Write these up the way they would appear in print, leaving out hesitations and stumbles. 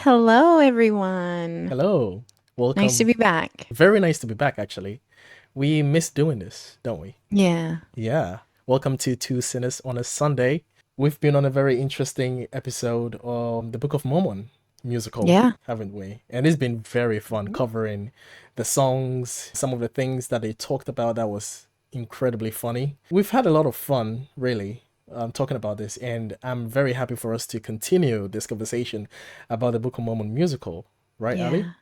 Hello, everyone. Hello, Nice to welcome. be back. Very nice to be back, actually. We miss doing this, don't we? Yeah. Yeah. Welcome to Two Sinners on a Sunday. We've been on a very interesting episode of the Book of Mormon musical, Yeah. haven't we? And it's been very fun Mhm. covering the songs, some of the things that they talked about that was incredibly funny. We've had a lot of fun, really, talking about this, and I'm very happy for us to continue this conversation about the Book of Mormon musical, right, Ali? Yeah.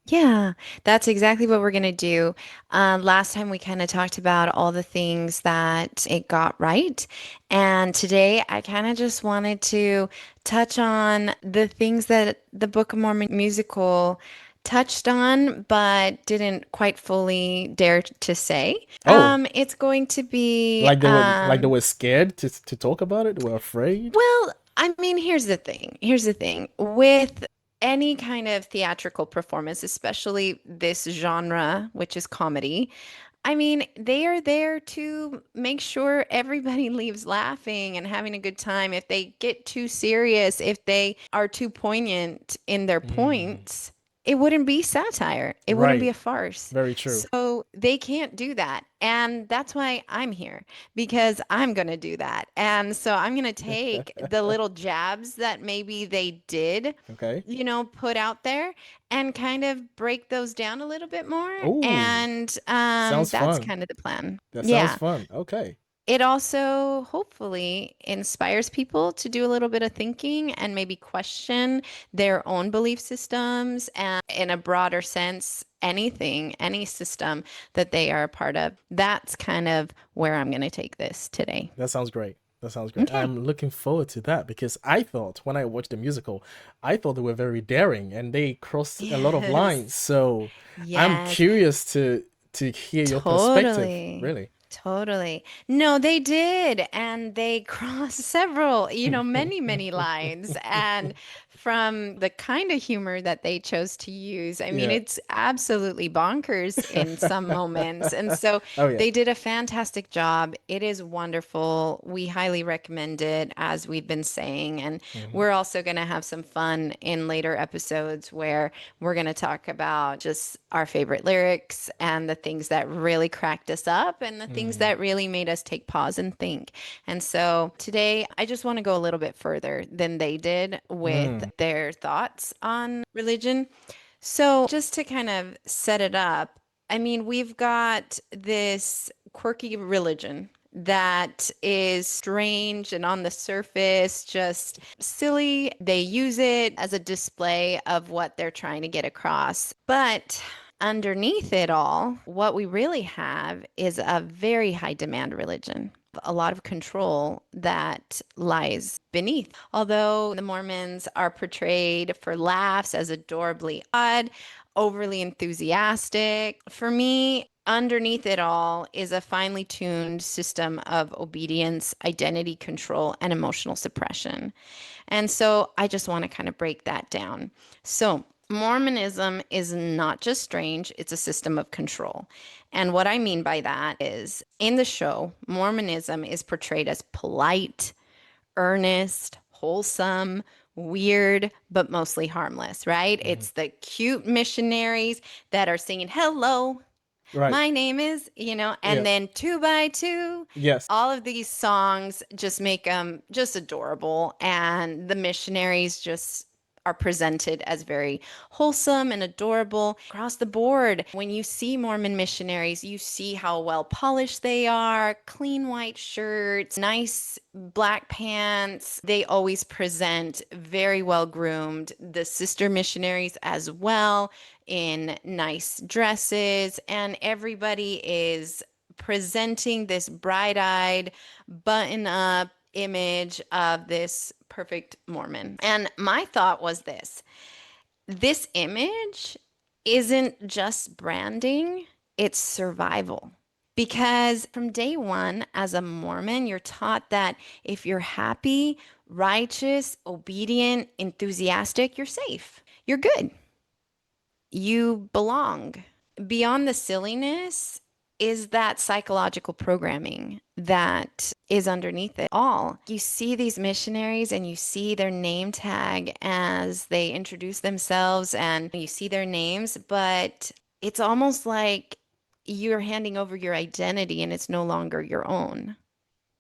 Yeah. That's exactly what we're going to do. Last time we kind of talked about all the things that it got right. And today I kind of just wanted to touch on the things that the Book of Mormon musical touched on, but didn't quite fully dare to say. Oh, It's going to be, like they were scared to talk about it. They were afraid. well, I mean, here's the thing. Here's the thing. With any kind of theatrical performance, especially this genre, which is comedy, I mean, they are there to make sure everybody leaves laughing and having a good time. If they get too serious, if they are too poignant in their Mm, points, it wouldn't be satire. It wouldn't be right. a farce. Very true. So they can't do that. And that's why I'm here, because I'm going to do that. And so I'm going to take the little jabs that maybe they did, Okay. put out there and kind of break those down a little bit more. Oh, And sounds that's fun. kind of the plan. That sounds Yeah. fun. Okay. It also hopefully inspires people to do a little bit of thinking and maybe question their own belief systems and, in a broader sense, anything, any system that they are a part of. That's kind of where I'm going to take this today. That sounds great. That sounds great. Okay. I'm looking forward to that because I thought when I watched the musical, I thought they were very daring and they crossed a lot of lines. Yes. So I'm Yes. curious to hear your perspective, Totally. really. Totally. No, they did. And they crossed several, many, many lines. And from the kind of humor that they chose to use, I mean, Yeah. it's absolutely bonkers in some moments. And so Oh yeah. they did a fantastic job. It is wonderful. We highly recommend it, as we've been saying. And Hmm. we're also going to have some fun in later episodes where we're going to talk about just our favorite lyrics and the things that really cracked us up and the things Mm, that really made us take pause and think. And so today, I just want to go a little bit further than they did with mm. their thoughts on religion. So, just to kind of set it up, I mean, we've got this quirky religion that is strange and on the surface just silly. They use it as a display of what they're trying to get across. But underneath it all, what we really have is a very high demand religion. A lot of control that lies beneath. Although the Mormons are portrayed for laughs as adorably odd, overly enthusiastic, for me, underneath it all is a finely tuned system of obedience, identity control, and emotional suppression. And so I just want to kind of break that down. So, Mormonism is not just strange, it's a system of control. And what I mean by that is in the show, Mormonism is portrayed as polite, earnest, wholesome, weird, but mostly harmless, right? Mhm. It's the cute missionaries that are singing, "Hello, Right. my name is," and Yeah. then two by two. Yes. All of these songs just make them just adorable. And the missionaries just are presented as very wholesome and adorable across the board. When you see Mormon missionaries, you see how well polished they are, clean white shirts, nice black pants. They always present very well groomed. The sister missionaries as well in nice dresses, and everybody is presenting this bright eyed, button up image of this perfect Mormon. And my thought was this image isn't just branding, it's survival. Because from day one, as a Mormon, you're taught that if you're happy, righteous, obedient, enthusiastic, you're safe. You're good. You belong. Beyond the silliness, is that psychological programming that is underneath it all. You see these missionaries and you see their name tag as they introduce themselves and you see their names, but it's almost like you're handing over your identity and it's no longer your own.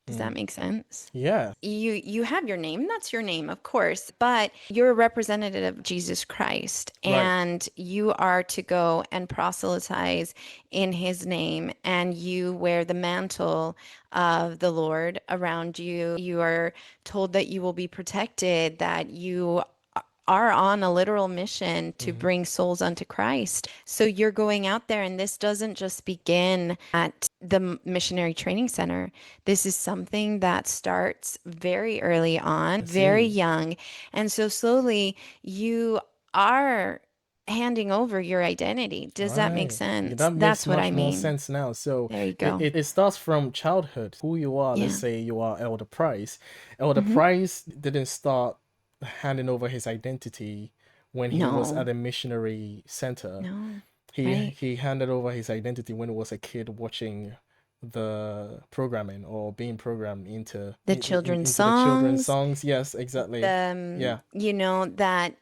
Does that Mm. make sense? Yeah. You have your name, that's your name, of course, but you're a representative of Jesus Christ, Right. and you are to go and proselytize in his name, and you wear the mantle of the Lord around you. You are told that you will be protected, that you are on a literal mission to Hmm. bring souls unto Christ. So you're going out there, and this doesn't just begin at the missionary training center. This is something that starts very early on, I very see. young. And so slowly you are handing over your identity. Does that make Right. Yeah, sense? that makes That's what I much more mean. sense now. So There you it, go. it, it starts from childhood. Who you are, let's Yeah. say you are Elder Price. Elder Hmm. Price didn't start handing over his identity when he was No, at a missionary center. no. He Right. he handed over his identity when he was a kid watching the programming or being programmed The children's into the children's songs, songs. Yes, exactly. the Yeah. that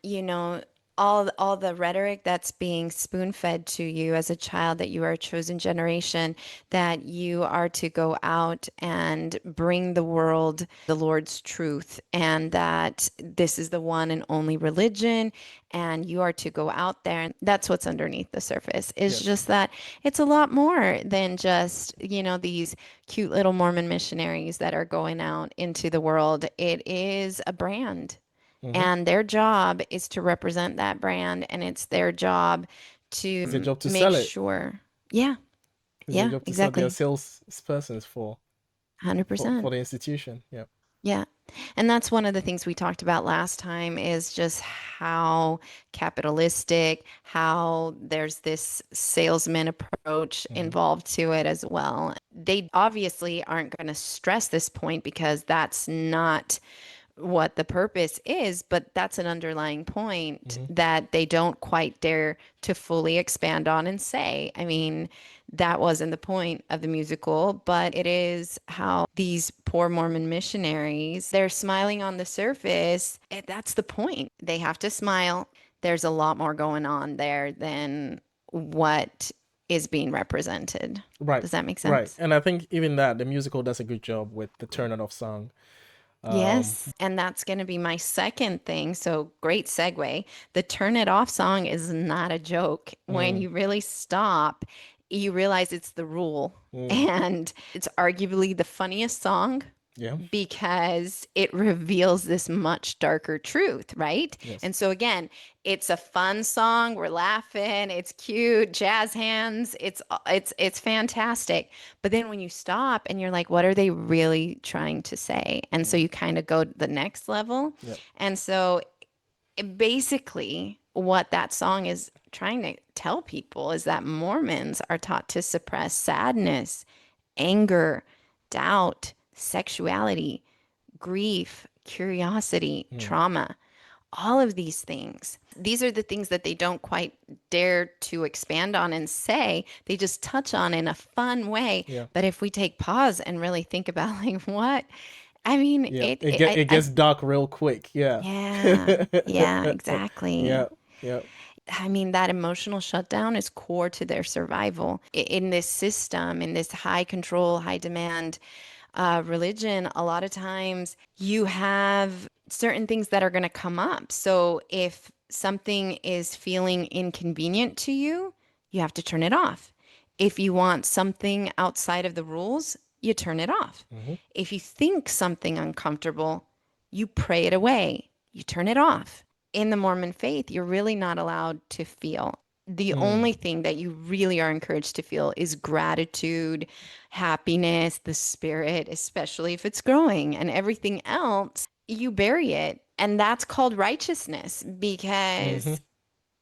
all the rhetoric that's being spoon fed to you as a child, that you are a chosen generation, that you are to go out and bring the world the Lord's truth, and that this is the one and only religion, and you are to go out there. And that's what's underneath the surface. It's Yes. just that it's a lot more than just, these cute little Mormon missionaries that are going out into the world. It is a brand, Mm-hmm. and their job is to represent that brand, and it's their job It's their to job to make sell it. sure. Yeah, It's their yeah, job to sell their exactly. sales persons for 100%. the institution. Yeah. Yeah. And that's one of the things we talked about last time, is just how capitalistic, how there's this salesman approach Mm-hmm. involved to it as well. They obviously aren't going to stress this point because that's not what the purpose is, but that's an underlying point Mm-hmm. that they don't quite dare to fully expand on and say. I mean, that wasn't the point of the musical, but it is how these poor Mormon missionaries, they're smiling on the surface. That's the point. They have to smile. There's a lot more going on there than what is being represented. Right. Does that make Right. sense? And I think even that the musical does a good job with the turn it off song. Um. Yes, and that's going to be my second thing. So, great segue. The Turn It Off song is not a joke. When Mm, you really stop, you realize it's the rule. mm, And it's arguably the funniest song yeah. because it reveals this much darker truth, right? Yes. And so again, it's a fun song. We're laughing. It's cute, jazz hands. It's fantastic. But then when you stop and you're like, what are they really trying to say? And so Mm, you kind of go to the next level. yep. And so basically, what that song is trying to tell people is that Mormons are taught to suppress sadness, anger, doubt, sexuality, grief, curiosity, Mm, trauma, all of these things. These are the things that they don't quite dare to expand on and say. They just touch on in a fun way. yeah. But if we take pause and really think about like what, I mean, Yeah. It gets dark real quick. Yeah. yeah, exactly. Yeah. Yeah. I mean, that emotional shutdown is core to their survival. In this system, in this high control, high demand religion, a lot of times you have certain things that are going to come up. So if something is feeling inconvenient to you, you have to turn it off. If you want something outside of the rules, you turn it off. Mm-hmm. If you think something uncomfortable, you pray it away, you turn it off. In the Mormon faith, you're really not allowed to feel. The Mm, only thing that you really are encouraged to feel is gratitude, happiness, the spirit, especially if it's growing, and everything else, you bury it. And that's called righteousness mm-hmm. because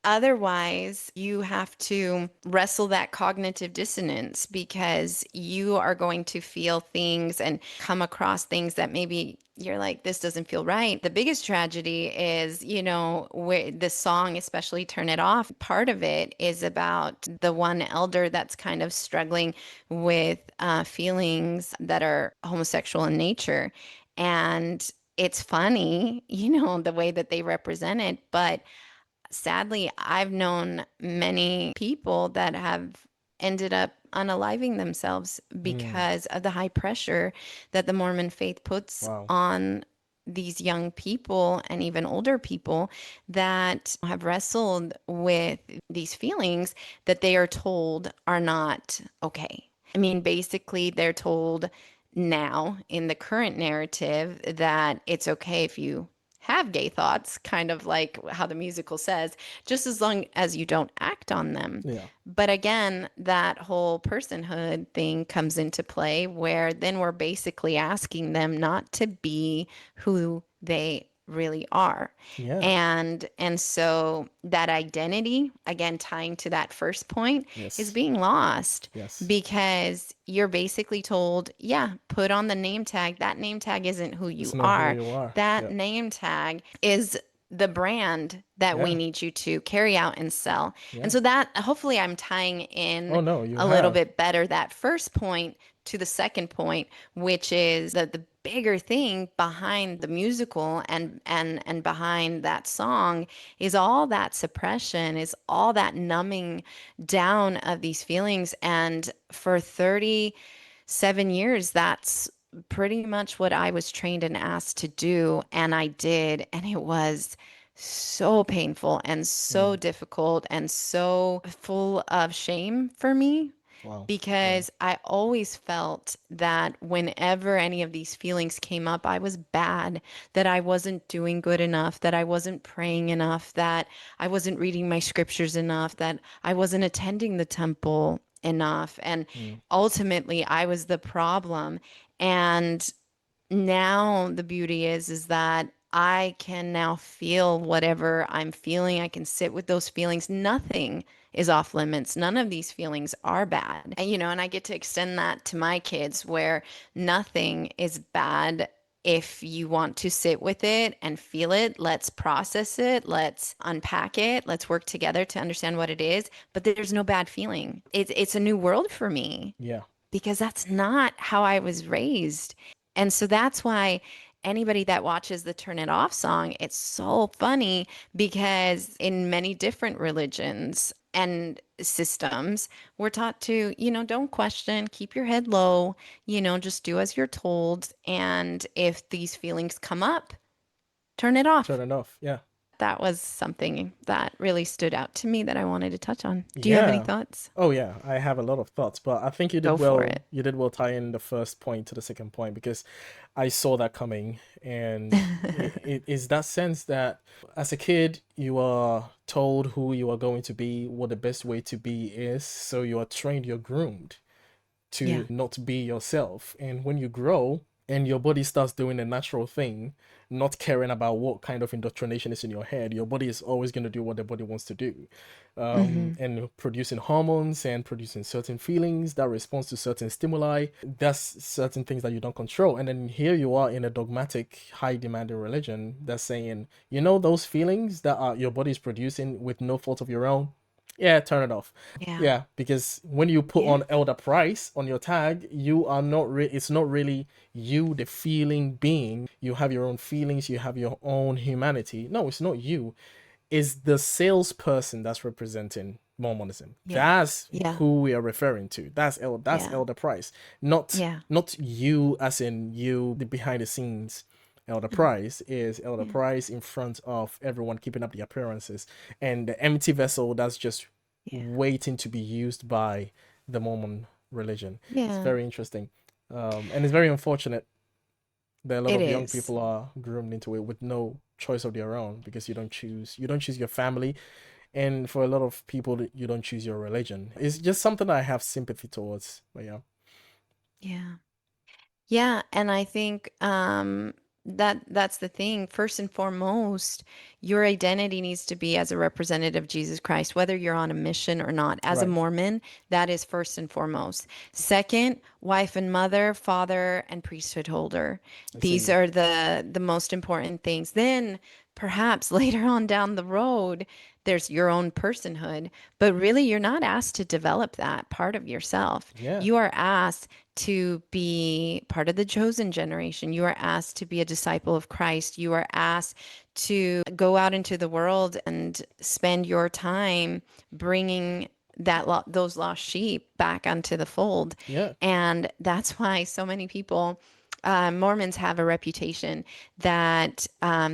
Otherwise, you have to wrestle that cognitive dissonance because you are going to feel things and come across things that maybe you're like, this doesn't feel right. The biggest tragedy is, where the song, especially Turn It Off, part of it is about the one elder that's kind of struggling with feelings that are homosexual in nature. And it's funny, the way that they represent it, but sadly, I've known many people that have ended up unaliving themselves Mm. because of the high pressure that the Mormon faith puts Wow. on these young people and even older people that have wrestled with these feelings that they are told are not okay. I mean, basically, they're told now in the current narrative that it's okay if you have gay thoughts, kind of like how the musical says, just as long as you don't act on them. Yeah. But again, that whole personhood thing comes into play where then we're basically asking them not to be who they really are. Yeah. And so that identity, again tying to that first point, is Yes. being lost Yes. because you're basically told, yeah, put on the name tag. That name tag isn't who It's you not who are. you are. That Yeah. name tag is the brand that we Yeah. need you to carry out and sell. And Yeah. so that hopefully I'm tying in Oh no, you a little have. bit better that first point to the second point, which is that the bigger thing behind the musical and behind that song is all that suppression, is all that numbing down of these feelings. And for 37 years, that's pretty much what I was trained and asked to do. And I did. And it was so painful and so Mm. difficult and so full of shame for me Wow. Yeah. because I always felt that whenever any of these feelings came up, I was bad, that I wasn't doing good enough, that I wasn't praying enough, that I wasn't reading my scriptures enough, that I wasn't attending the temple enough. And Mm. ultimately, I was the problem. And now the beauty is that I can now feel whatever I'm feeling. I can sit with those feelings. Nothing is off limits. None of these feelings are bad. And I get to extend that to my kids where nothing is bad. If you want to sit with it and feel it, let's process it, let's unpack it, let's work together to understand what it is. But there's no bad feeling. It's a new world for me Yeah. because that's not how I was raised. And so that's why anybody that watches the Turn It Off song, it's so funny because in many different religions and systems, we're taught to, don't question, keep your head low, just do as you're told. And if these feelings come up, turn it Turn off. it off. Yeah. That was something that really stood out to me that I wanted to touch on. Do you have any Yeah. thoughts? Oh yeah, I have a lot of thoughts, but I think you did Go for well. it. You did well tie in the first point to the second point because I saw that coming, and it is that sense that as a kid you are told who you are going to be, what the best way to be is, so you are trained, you're groomed Yeah. to not be yourself. And when you grow and your body starts doing the natural thing, not caring about what kind of indoctrination is in your head, your body is always going to do what the body wants to do. Hmm. And producing hormones and producing certain feelings that responds to certain stimuli, that's certain things that you don't control. And then here you are in a dogmatic, high demanding religion that's saying, those feelings that are your body is producing with no fault of your own, yeah, turn it off. Yeah. Yeah, because when you put Yeah. on elder price on your tag, you are not it's not really you, the feeling being. You have your own feelings, you have your own humanity. No, it's not you. It's the salesperson that's representing Mormonism. Yeah. That's Yeah. who we are referring to. That's Yeah. elder price. Not Yeah. not you as in you, the behind the scenes. Elder Uh-huh. Price is Elder Yeah. Price in front of everyone, keeping up the appearances, and the empty vessel that's just Yeah. waiting to be used by the Mormon religion. It's Yeah. very interesting, and it's very unfortunate that a lot It of young is. people are groomed into it with no choice of their own because you don't choose your family, and for a lot of people you don't choose your religion. It's just something that I have sympathy towards. But yeah. Yeah. Yeah. And I think that's the thing. First and foremost, your identity needs to be as a representative of Jesus Christ, whether you're on a mission or not. As a Right. Mormon, that is first and foremost. Second, wife and mother, father and priesthood holder. I These see. are the most important things. Then perhaps later on down the road, there's your own personhood, but really you're not asked to develop that part of yourself. Yeah. You are asked to be part of the chosen generation. You are asked to be a disciple of Christ. You are asked to go out into the world and spend your time bringing those lost sheep back onto the fold. Yeah. And that's why so many people, Mormons have a reputation that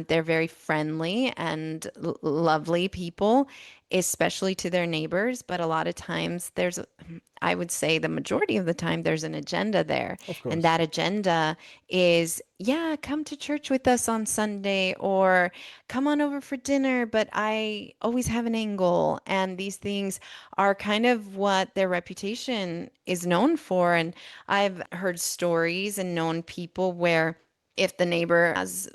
they're very friendly and lovely people, especially to their neighbors. But a lot of times I would say the majority of the time, there's an agenda there. Of And course. that agenda is, yeah, come to church with us on Sunday or come on over for dinner, but I always have an angle. And these things are kind of what their reputation is known for. And I've heard stories and known people where if the neighbor has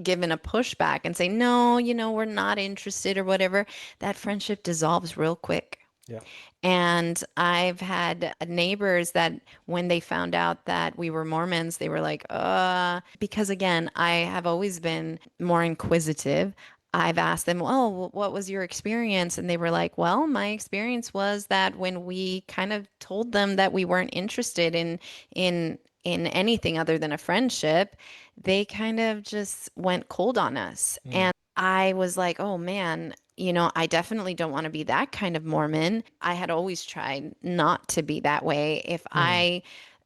given a pushback and say, no, we're not interested or whatever, that friendship dissolves real quick. Yeah. And I've had neighbors that when they found out that we were Mormons, they were like, because again, I have always been more inquisitive. I've asked them, well, what was your experience? And they were like, well, my experience was that when we kind of told them that we weren't interested in anything other than a friendship, they kind of just went cold on us. Mm. And I was like, oh man, I definitely don't want to be that kind of Mormon. I had always tried not to be that way. If Mm. I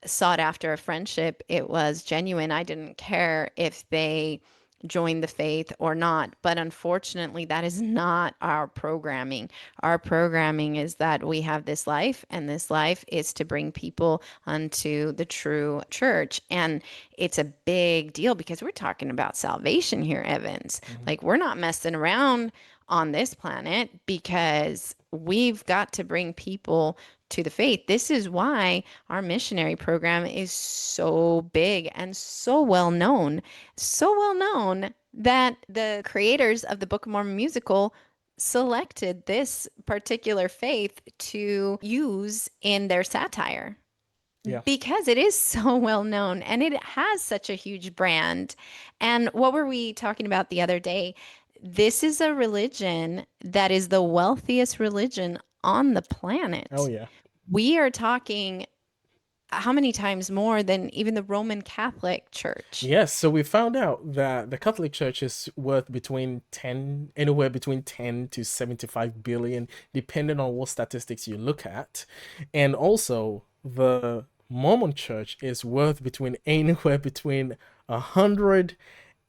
sought after a friendship, it was genuine. I didn't care if they joined the faith or not. But unfortunately, that is not our programming. Our programming is that we have this life, and this life is to bring people unto the true church. And it's a big deal because we're talking about salvation here, Evans. Mhm. Like, we're not messing around on this planet because we've got to bring people to the faith. This is why our missionary program is so big and so well known that the creators of the Book of Mormon musical selected this particular faith to use in their satire Yeah. because it is so well known and it has such a huge brand. And what were we talking about the other day? This is a religion that is the wealthiest religion on the Oh planet. yeah. We are talking how many times more than even the Roman Catholic Church? Yes, so we found out that the Catholic Church is worth anywhere between 10 to 75 billion, depending on what statistics you look at. And also, the Mormon Church is worth between anywhere between 100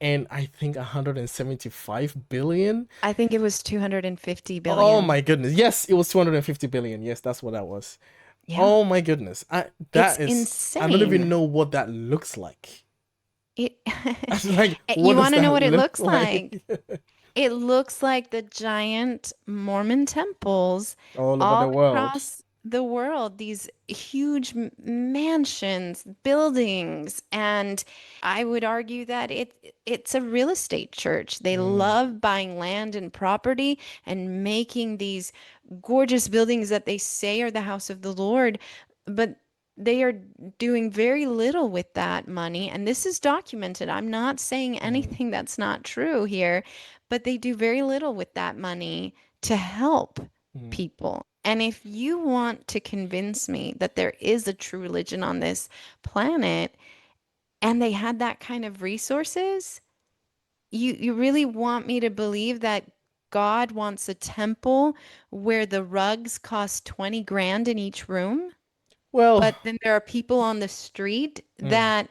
and I think 175 billion. I think it was 250 Oh billion. my goodness. Yes, it was 250 billion. Yes, that's what that was. Yeah, Oh my goodness. it's That is, I don't even insane. know what that looks like. It Like, what You does want to know that what it look looks like? like? It looks like the giant Mormon temples All over the all world. across the world, these huge mansions, buildings, and I would argue that it's a real estate church. They Mm, love buying land and property and making these gorgeous buildings that they say are the house of the Lord, but they are doing very little with that money. And this is documented. I'm not saying mm, anything that's not true here, but they do very little with that money to help mm. people. And if you want to convince me that there is a true religion on this planet and they had that kind of resources, you really want me to believe that God wants a temple where the rugs cost 20 grand in each room, Well, but then there are people on the street mm, that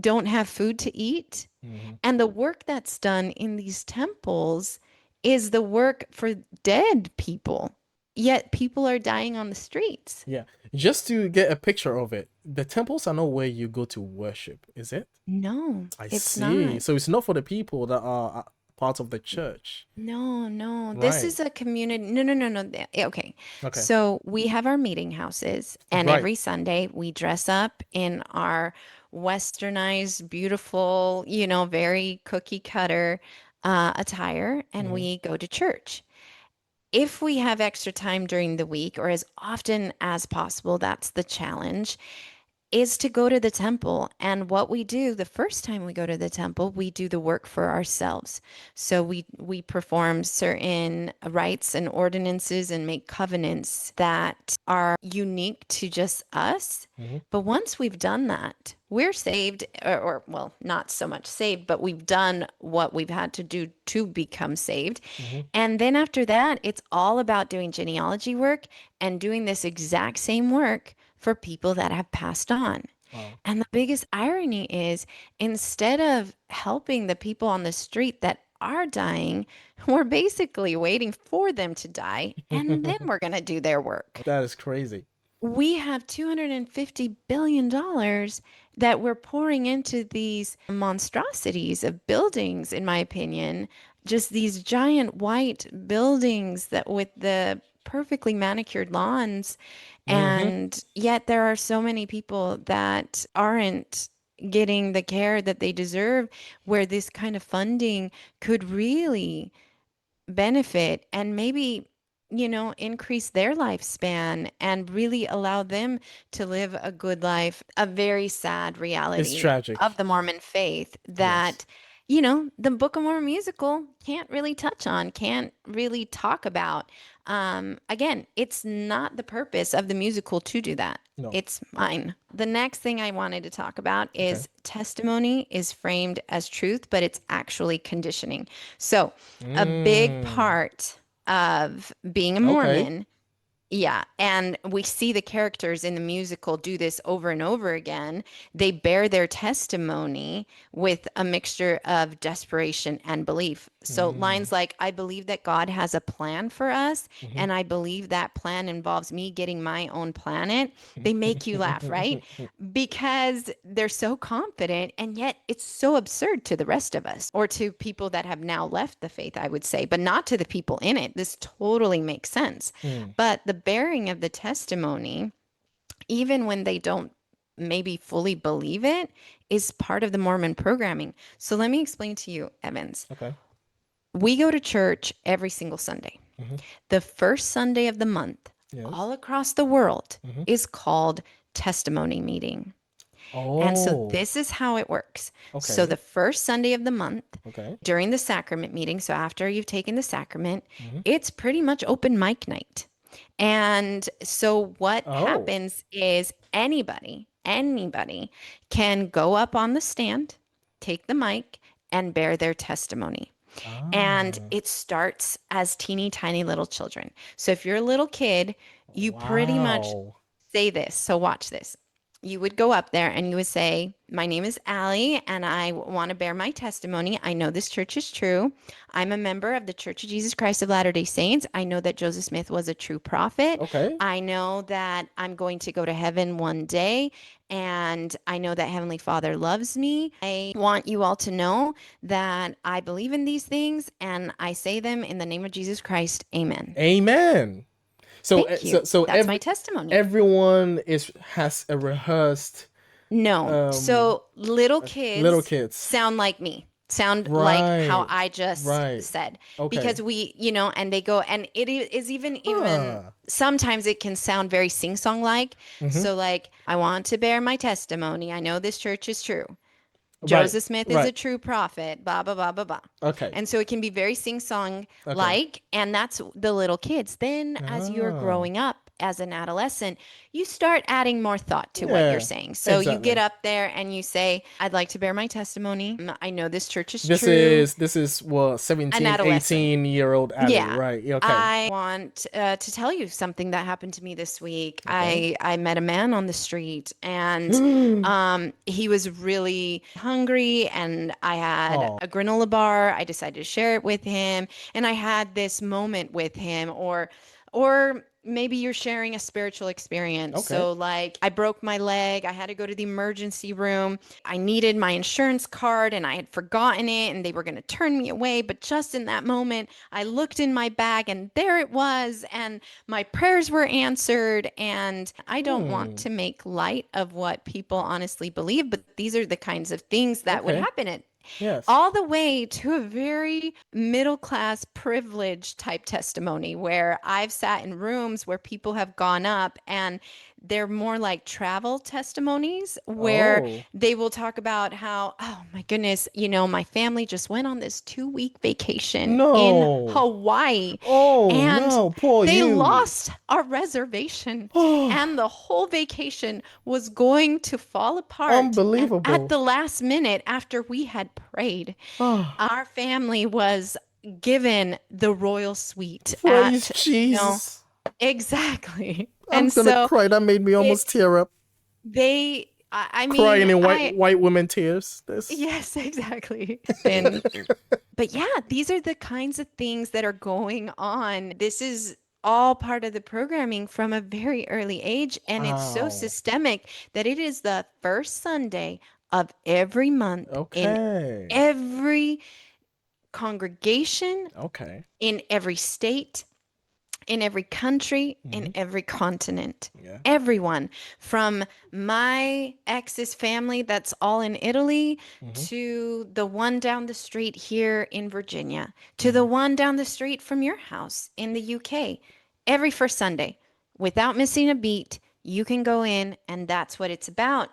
don't have food to eat? mhm. And the work that's done in these temples is the work for dead people. Yet people are dying on the streets. Yeah. Just to get a picture of it, the temples are not where you go to worship, is it? No, I it's see. not. So it's not for the people that are part of the church. No, no. This Right. is a community. No, no, no, no. Okay. Okay. So we have our meeting houses, and Right. every Sunday we dress up in our westernized, beautiful, very cookie cutter attire, and Hmm. we go to church. If we have extra time during the week, or as often as possible, that's the challenge, is to go to the temple. And what we do the first time we go to the temple, we do the work for ourselves. So we perform certain rites and ordinances and make covenants that are unique to just us. Hmm. But once we've done that, we're saved, or well, not so much saved, but we've done what we've had to do to become saved. Hmm. And then after that, it's all about doing genealogy work and doing this exact same work for people that have passed on. Wow. And the biggest irony is instead of helping the people on the street that are dying, we're basically waiting for them to die and then we're going to do their work. That is crazy. We have $250 billion that we're pouring into these monstrosities of buildings, in my opinion, just these giant white buildings that with the perfectly manicured lawns. Hmm. And yet there are so many people that aren't getting the care that they deserve, where this kind of funding could really benefit and maybe, increase their lifespan and really allow them to live a good life. A very sad It's reality of tragic. the Mormon faith Yes. that, the Book of Mormon musical can't really touch on, can't really talk about. Again, it's not the purpose of the musical to do that. No. It's mine. The next thing I wanted to talk about Okay. is testimony is framed as truth, but it's actually conditioning. So, a big Mm. part of being a Okay. Mormon, yeah, and we see the characters in the musical do this over and over again. They bear their testimony with a mixture of desperation and belief. So Mm. lines like, I believe that God has a plan for us, Hmm. and I believe that plan involves me getting my own planet. They make you laugh, right? Because they're so confident, and yet it's so absurd to the rest of us, or to people that have now left the faith, I would say, but not to the people in it. This totally makes sense. Mm. But the bearing of the testimony, even when they don't maybe fully believe it, is part of the Mormon programming. So let me explain to you, Evans. Okay. We go to church every single Sunday. Hmm. The first Sunday of the month, Yes. all across the world, Hmm. is called testimony meeting. And so Oh. this is how it works. So the Okay. first Sunday of the month, Okay. during the sacrament meeting, so after you've taken the sacrament, Hmm. it's pretty much open mic night. And so what Oh. happens is anybody can go up on the stand, take the mic, and bear their testimony. And Ah. it starts as teeny tiny little children. So if you're a little kid, you pretty much Wow. say this. So watch this. You would go up there and you would say, my name is Allie, and I want to bear my testimony. I know this church is true. I'm a member of the Church of Jesus Christ of Latter-day Saints. I know that Joseph Smith was a true prophet. Okay. I know that I'm going to go to heaven one day, and I know that Heavenly Father loves me. I want you all to know that I believe in these things, and I say them in the name of Jesus Christ. Amen. Amen. So Thank so you. so That's my testimony. everyone is has a rehearsed No. um So little little kids kids. sound like me, sound like how Right. I just Right. said, Okay. because and they go, and is even Huh. sometimes it can sound very sing-song like. Mm-hmm. So like, I want to bear my testimony. I know this church is true. Right. Joseph Smith is a Right. true prophet, blah, blah, blah, blah, blah. Okay. And so it can be very sing-song Okay. like, and that's the little kids. Then as you're Ah. growing up as an adolescent, you start adding more thought to what you're Yeah. saying. So you get Exactly. up there and you say, I'd like to bear my testimony. I know this church is This true. is this is what An 17, adolescent. 18-year-old Ali, Yeah. right? Yeah, okay. I want to tell you something that happened to me this week. Okay. I met a man on the street, and he was really hungry, and I had Oh. a granola bar. I decided to share it with him, and I had this moment with him, or maybe you're sharing a spiritual experience. Okay. So, like, I broke my leg, I had to go to the emergency room. I needed my insurance card and I had forgotten it, and they were going to turn me away. But just in that moment, I looked in my bag and there it was, and my prayers were answered. And I don't want Hmm. to make light of what people honestly believe, but these are the kinds of things that would Okay. happen at Yes. all the way to a very middle class privilege type testimony where I've sat in rooms where people have gone up and they're more like travel testimonies where Oh. they will talk about how, oh my goodness, my family just went on this 2 week vacation in No. Hawaii Oh and no, poor they you. lost our reservation Oh, and the whole vacation was going to fall apart. And at unbelievable. the last minute, after we had prayed, Oh, our family was given the royal suite praise you know, Jesus. exactly. I'm And gonna so cry. That made me it, almost tear up. I Crying mean, in white women tears. This. yes, exactly. And but yeah, these are the kinds of things that are going on. This is all part of the programming from a very early age. And it's so Wow. systemic that it is the first Sunday of every month in Okay. every congregation, Okay. in every state, in every country, in Hmm. every continent. Yeah. Everyone from my ex's family that's all in Italy Hmm. to the one down the street here in Virginia to the Hmm. one down the street from your house in the UK. Every first Sunday, without missing a beat, you can go in and that's what it's about.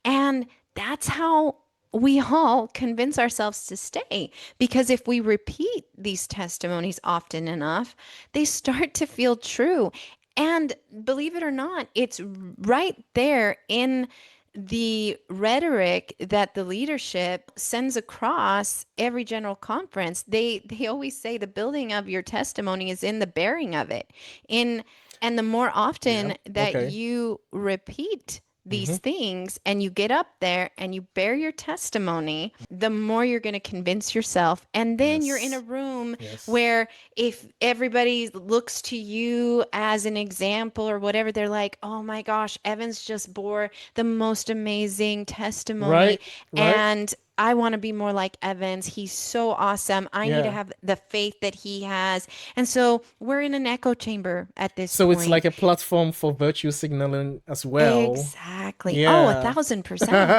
And that's how we all convince ourselves to stay. Because if we repeat these testimonies often enough, they start to feel true. And believe it or not, it's right there in the rhetoric that the leadership sends across every general conference. They always say the building of your testimony is in the bearing of it. In and the more Yeah. often that Okay. you repeat Hmm. these things and you get up there and you bear your testimony, the more you're going to convince yourself. And then you're in a Yes. room Yes. where if everybody looks to you as an example or whatever, they're like, oh my gosh, Evans just bore the most amazing testimony. Right. Right. And I want to be more like Evans. He's so awesome. I need to Yeah. have the faith that he has. And so we're in an echo chamber at this So it's like point. a platform for virtue signaling as well. Exactly. Oh, a Yeah. thousand percent.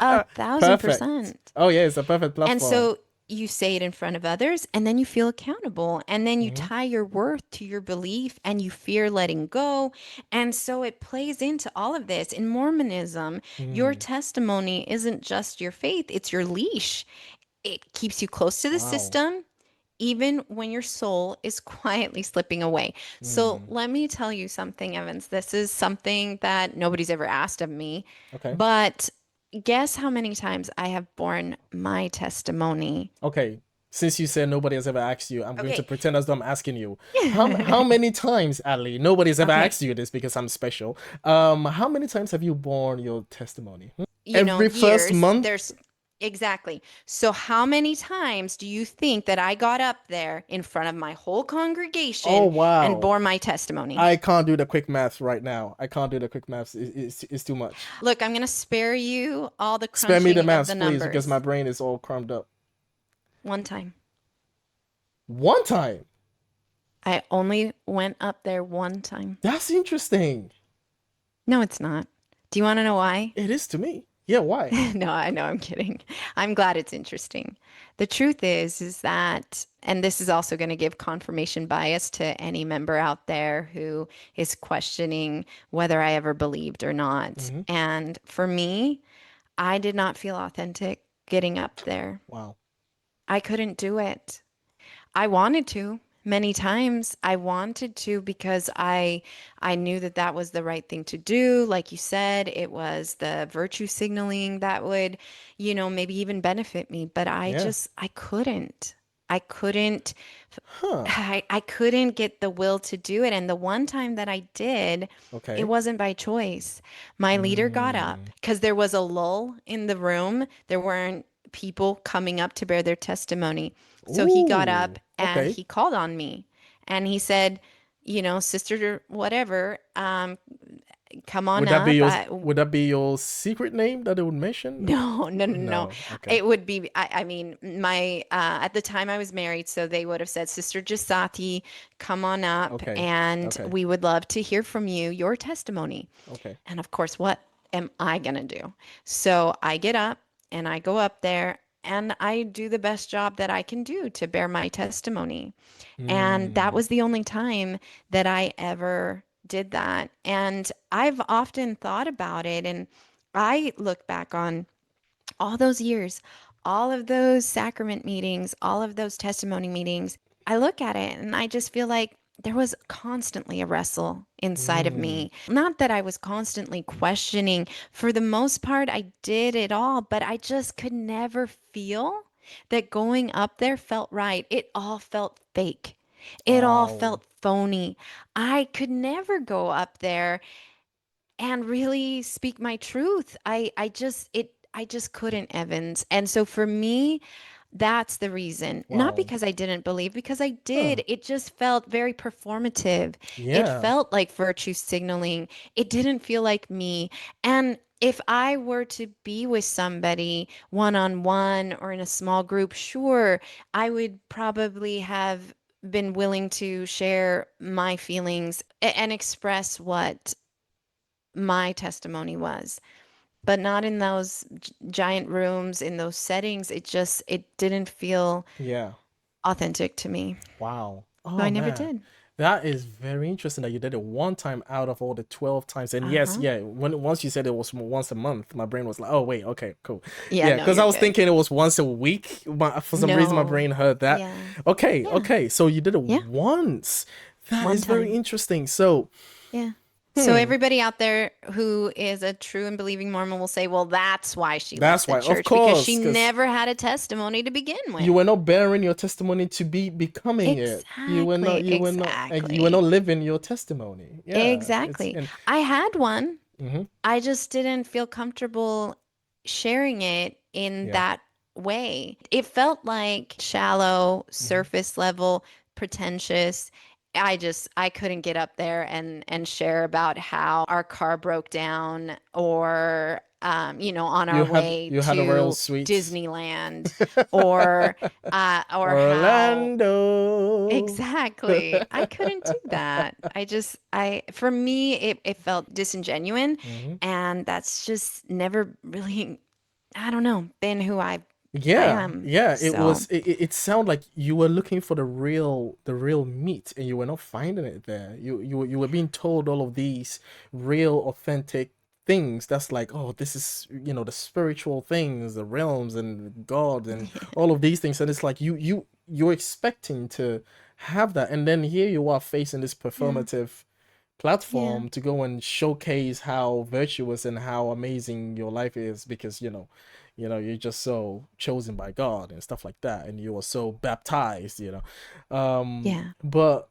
A thousand Perfect. percent. Oh yeah, it's a perfect And platform. so you say it in front of others and then you feel accountable and then you Hmm. tie your worth to your belief and you fear letting go. And so it plays into all of this. In Mormonism, your Mm. testimony isn't just your faith, it's your leash. It keeps you close to the Wow. system even when your soul is quietly slipping away. So Mm. let me tell you something, Evans. This is something that nobody's ever asked of me, Okay. but guess how many times I have borne my testimony? Okay. Since you said nobody has ever asked you, I'm going to Okay. pretend as though I'm asking you. How many times, Ali? Nobody's ever Okay. asked you this because I'm special. How many times have you borne your testimony? Hmm? Every first Years. month? There's exactly. So, how many times do you think that I got up there in front of my whole Oh congregation and wow. bore my testimony? I can't do the quick maths right now. I can't do the quick maths. It's too much. Look, I'm going to spare you all the Spare me the crunching of maths, the please, because my numbers. brain is all crumbed up. One time. One time. I only went up there one time. That's interesting. No, it's not. Do you want to know why? It is to me. Yeah, why? No, I know, I'm kidding. I'm glad it's interesting. The truth is that, and this is also going to give confirmation bias to any member out there who is questioning whether I ever believed or not. Hmm. And for me, I did not feel authentic getting up there. Wow. I couldn't do it. I wanted to. Many times I wanted to because I knew that that was the right thing to do. Like you said, it was the virtue signaling that would, maybe even benefit me, but Yeah. I couldn't. I couldn't Huh. I couldn't get the will to do it. And the one time that I did, it Okay. wasn't by choice. My leader got up Mm. because there was a lull in the room. There weren't people coming up to bear their testimony. So he got up Ooh. and Okay. he called on me and he said, sister, whatever, come on up. would that be your secret name that they would mention? No, no, no, no. No. Okay. It would be, I mean, at the time I was married, so they would have said, Sister Jasati, come on up, Okay. and Okay. we would love to hear from you, your testimony. Okay. And of course, what am I gonna do? So I get up and I go up there and I do the best job that I can do to bear my testimony. And that Mm. was the only time that I ever did that. And I've often thought about it, and I look back on all those years, all of those sacrament meetings, all of those testimony meetings. I look at it and I just feel like there was constantly a wrestle inside of Mm. me. Not that I was constantly questioning. For the most part, I did it all, but I just could never feel that going up there felt right. It all felt fake. It all Wow. felt phony. I could never go up there and really speak my truth. I just couldn't, Evans. And so for me, that's the reason. Not Wow. because I didn't believe, because I Huh. did. It just felt very performative. It Yeah. felt like virtue signaling. It didn't feel like me. And if I were to be with somebody one on one or in a small group, sure, I would probably have been willing to share my feelings and express what my testimony was, but not in those giant rooms, in those settings. It didn't feel Yeah. authentic to me. Wow. So Oh I never man. did. That is very interesting that you did it one time out of all the 12 times. And yes, Uh-huh. yeah, when once you said it was once a month, my brain was like, "Oh wait, okay, cool." Yeah, Yeah, no, because you're I was good. thinking it was once a week. For some reason my No. brain heard that. Yeah. Okay, Yeah. okay. So you did it Yeah. once. That One is very time. interesting. So, Yeah. So hmm, everybody out there who is a true and believing Mormon will say, well, that's why she left that's the why. Of church, because she course, because never had a testimony to begin you with. were not bearing your testimony to be becoming it. Exactly. You were not Exactly. living your testimony. Yeah, it's Exactly. and I had one. hmm I just didn't feel comfortable sharing it in yeah. that way. It felt like shallow, hmm surface level, pretentious. I couldn't get up there and share about how our car broke down, or on our way You had a royal to suite. Disneyland, or how. Orlando. Exactly. I couldn't do that. For me, it felt disingenuine, hmm and that's just never really, I don't know, been who I Yeah, am. yeah. So, It sounded like you were looking for the real meat, and you were not finding it there. You were being told all of these real, authentic things. That's like, oh, this is the spiritual things, the realms, and God, and all of these things. And it's like you're expecting to have that, and then here you are facing this yeah, performative yeah, platform to go and showcase how virtuous and how amazing your life is because you're just so chosen by God and stuff like that, and you were so baptized. yeah, But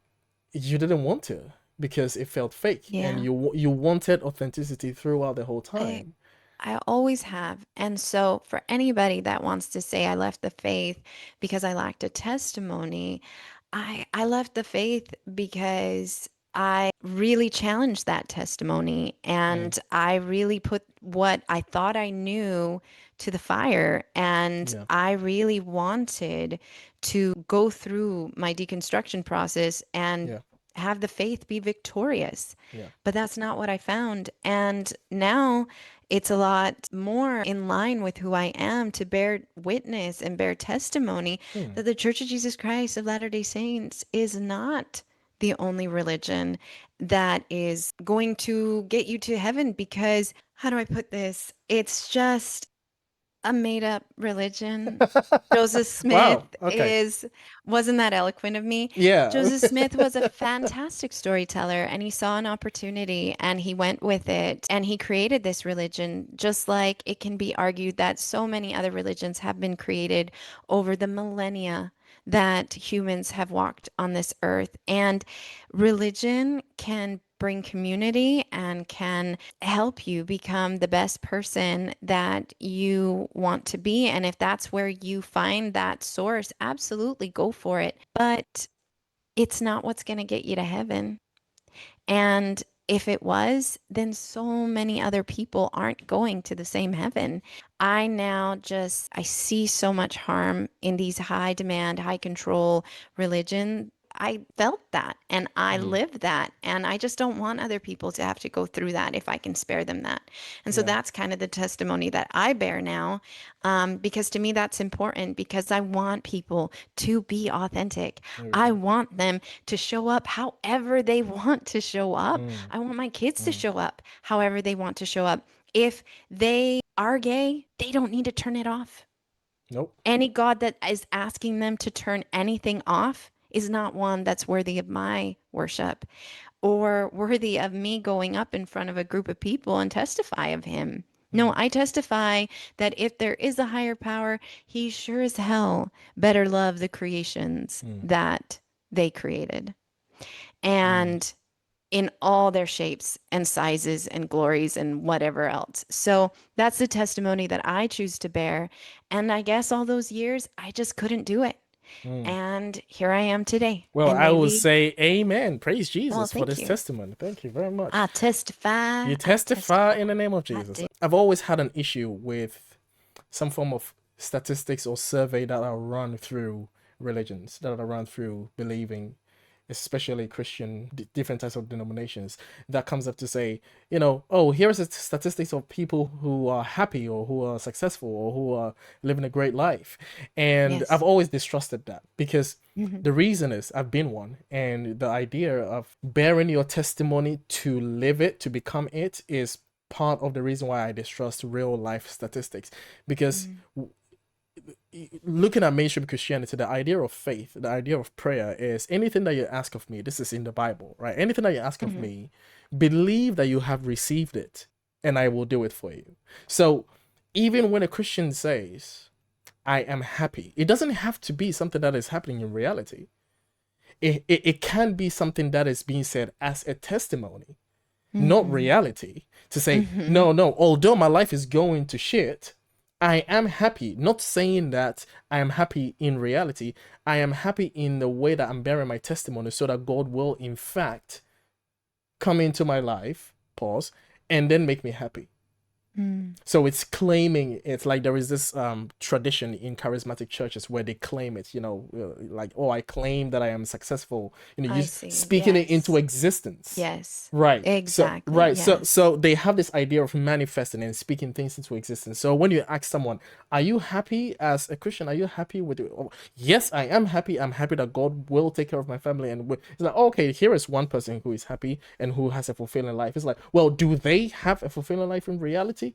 you didn't want to because it felt fake, and yeah. you wanted authenticity throughout the whole I time. I always have. And so, for anybody that wants to say I left the faith because I lacked a testimony, I left the faith because I really challenged that testimony, Mm, and I really put what I thought I knew to the fire, and yeah, I really wanted to go through my deconstruction process and yeah, have the faith be victorious. yeah. But that's not what I found. And now it's a lot more in line with who I am to bear witness and bear testimony Hmm. that the Church of Jesus Christ of Latter-day Saints is not the only religion that is going to get you to heaven, because, how do I put this? It's just a made up religion. Joseph Smith Wow. Okay. is, wasn't that eloquent of me? Yeah. Joseph Smith was a fantastic storyteller, and he saw an opportunity and he went with it, and he created this religion, just like it can be argued that so many other religions have been created over the millennia that humans have walked on this earth. And religion can bring community and can help you become the best person that you want to be. And if that's where you find that source, absolutely go for it. But it's not what's going to get you to heaven. And if it was, then so many other people aren't going to the same heaven. I see so much harm in these high demand, high control religion. I felt that and I Mm. lived that. And I just don't want other people to have to go through that if I can spare them that. And so Yeah. that's kind of the testimony that I bear now, because to me that's important because I want people to be authentic. There we I go. want them to show up however they want to show up. Mm. I want my kids to Mm. show up however they want to show up. If they are gay, they don't need to turn it off. Nope. Any God that is asking them to turn anything off is not one that's worthy of my worship or worthy of me going up in front of a group of people and testify of him. No, Mm. I testify that if there is a higher power, he sure as hell better love the creations Mm. that they created. Mm. And in all their shapes and sizes and glories and whatever else. So that's the testimony that I choose to bear. And I guess all those years, I just couldn't do it. Mm. And here I am today. Well, And I will maybe, say amen. Praise well, Jesus for thank this you. testimony. Thank you very much. I testify. You I testify testify. in the name of I Jesus. do. I've always had an issue with some form of statistics or survey that are run through religions, that are run through believing, especially Christian, different types of denominations, that comes up to say, oh, here's the statistics of people who are happy or who are successful or who are living a great life. And I've Yes. always distrusted that because Hmm. the reason is I've been one, and the idea of bearing your testimony to live it, to become it, is part of the reason why I distrust real life statistics. Because looking at mainstream Christianity, the idea of faith, the idea of prayer is anything that you ask of me, this is in the Bible, right? Anything that you ask of Hmm. me, believe that you have received it and I will do it for you. So even when a Christian says, I am happy, it doesn't have to be something that is happening in reality. It can be something that is being said as a testimony, not Hmm. reality, to say, Hmm. no, no, although my life is going to shit, I am happy. Not saying that I am happy in reality. I am happy in the way that I'm bearing my testimony so that God will, in fact, come into my life, pause, and then make me happy. Hmm. So it's claiming, it's like there is this tradition in charismatic churches where they claim it, like, oh, I claim that I am successful, you I see. speaking it into Yes. existence. Yes. Right. So Exactly. right. So Yes. so they have this idea of manifesting and speaking things into existence. So when you ask someone, "Are you happy as a Christian? Are you happy with it?" Oh, yes, I am happy. I'm happy that God will take care of my family, and it's like, okay, here is one person who is happy and who has a fulfilling life. It's like, well, do they have a fulfilling life in reality?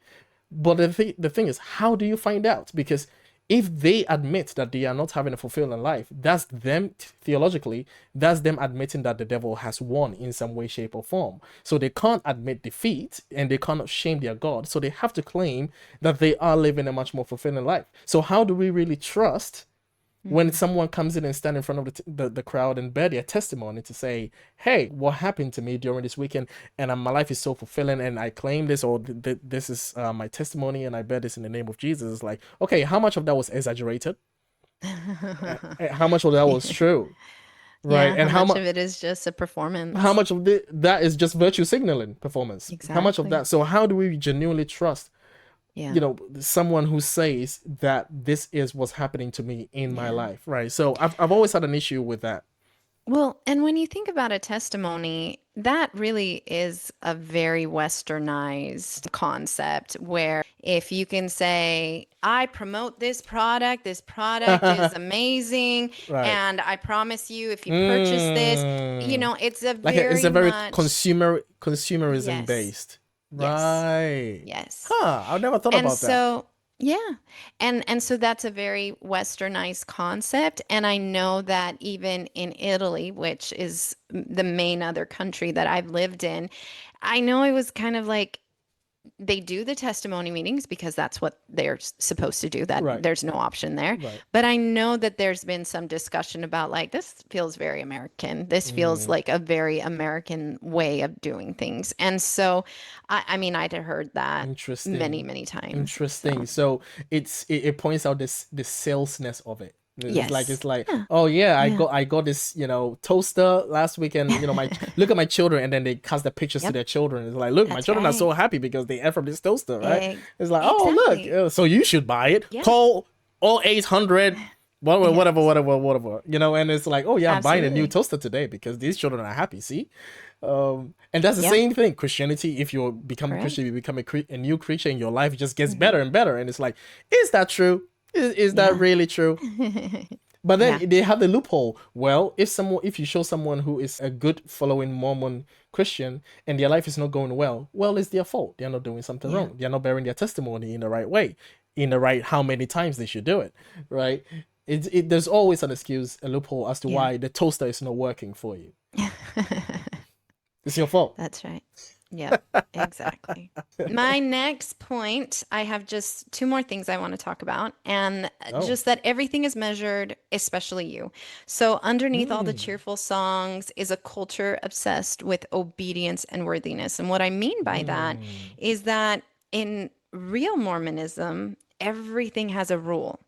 But the thing is, how do you find out? Because if they admit that they are not having a fulfilling life, that's them theologically, that's them admitting that the devil has won in some way, shape, or form. So they can't admit defeat and they cannot shame their God. So they have to claim that they are living a much more fulfilling life. So how do we really trust when Hmm. someone comes in and stand in front of the crowd and bear their testimony to say, hey, what happened to me during this weekend, and my life is so fulfilling, and I claim this, or this is my testimony, and I bear this in the name of Jesus. It's like, okay, how much of that was exaggerated? How much of that was true? Right? Yeah, how And much of it is just a how performance? much of that is just virtue signaling performance? How much of Exactly. that? So how do we genuinely trust Yeah. someone who says that this is what's happening to me in my Yeah. life, right? So I've always had an issue with that. Well, and when you think about a testimony, that really is a very westernized concept where if you can say, I promote this product is amazing, Right. and I promise you, if you purchase this, Mm. it's a Like it's very a very much, consumerism yes, based. yes, Right. yes. Huh. I've never thought And about that. so, yeah. And so that's a very westernized concept. And I know that even in Italy, which is the main other country that I've lived in, I know it was kind of like they do the testimony meetings because that's what they're supposed to do, that Right. there's no option there. Right. But I know that there's been some discussion about like this feels very American, this feels Mm. like a very American way of doing things. And so I mean I'd heard that Interesting. many times, so Interesting. So it points out this salesness of it. Yes. It's like, Yeah. oh yeah, Yeah. I got this, toaster last weekend, my look at my children, and then they cast the pictures to Yep. their children. It's like, look, my That's children are so right. happy because they ate from this toaster, right? It's like, oh look, Exactly. so you should buy it. Yeah. Call all 800, whatever, Yes. whatever, whatever, and it's like, oh yeah, I'm buying a new Absolutely. toaster today because these children are happy. See, and that's the Yep. same thing. Christianity, if you become a Christian, Correct. you become a new creature, and your life just gets Hmm. better and better. And it's like, is that true? Is that Yeah. really true? But then Yeah. they have the loophole. Well, if you show someone who is a good following Mormon Christian and their life is not going well, it's their fault. They're not doing something Yeah. wrong. They're not bearing their testimony in the right way, in the right how many times they should do it, right? There's always an excuse, a loophole as to Yeah. why the toaster is not working for you. It's your fault. That's right. Yep, exactly. My next point, I have just two more things I want to talk about, and Oh. just that everything is measured, especially you. So, underneath all the Mm. cheerful songs is a culture obsessed with obedience and worthiness. And what I mean by that Mm. is that in real Mormonism, everything has a rule.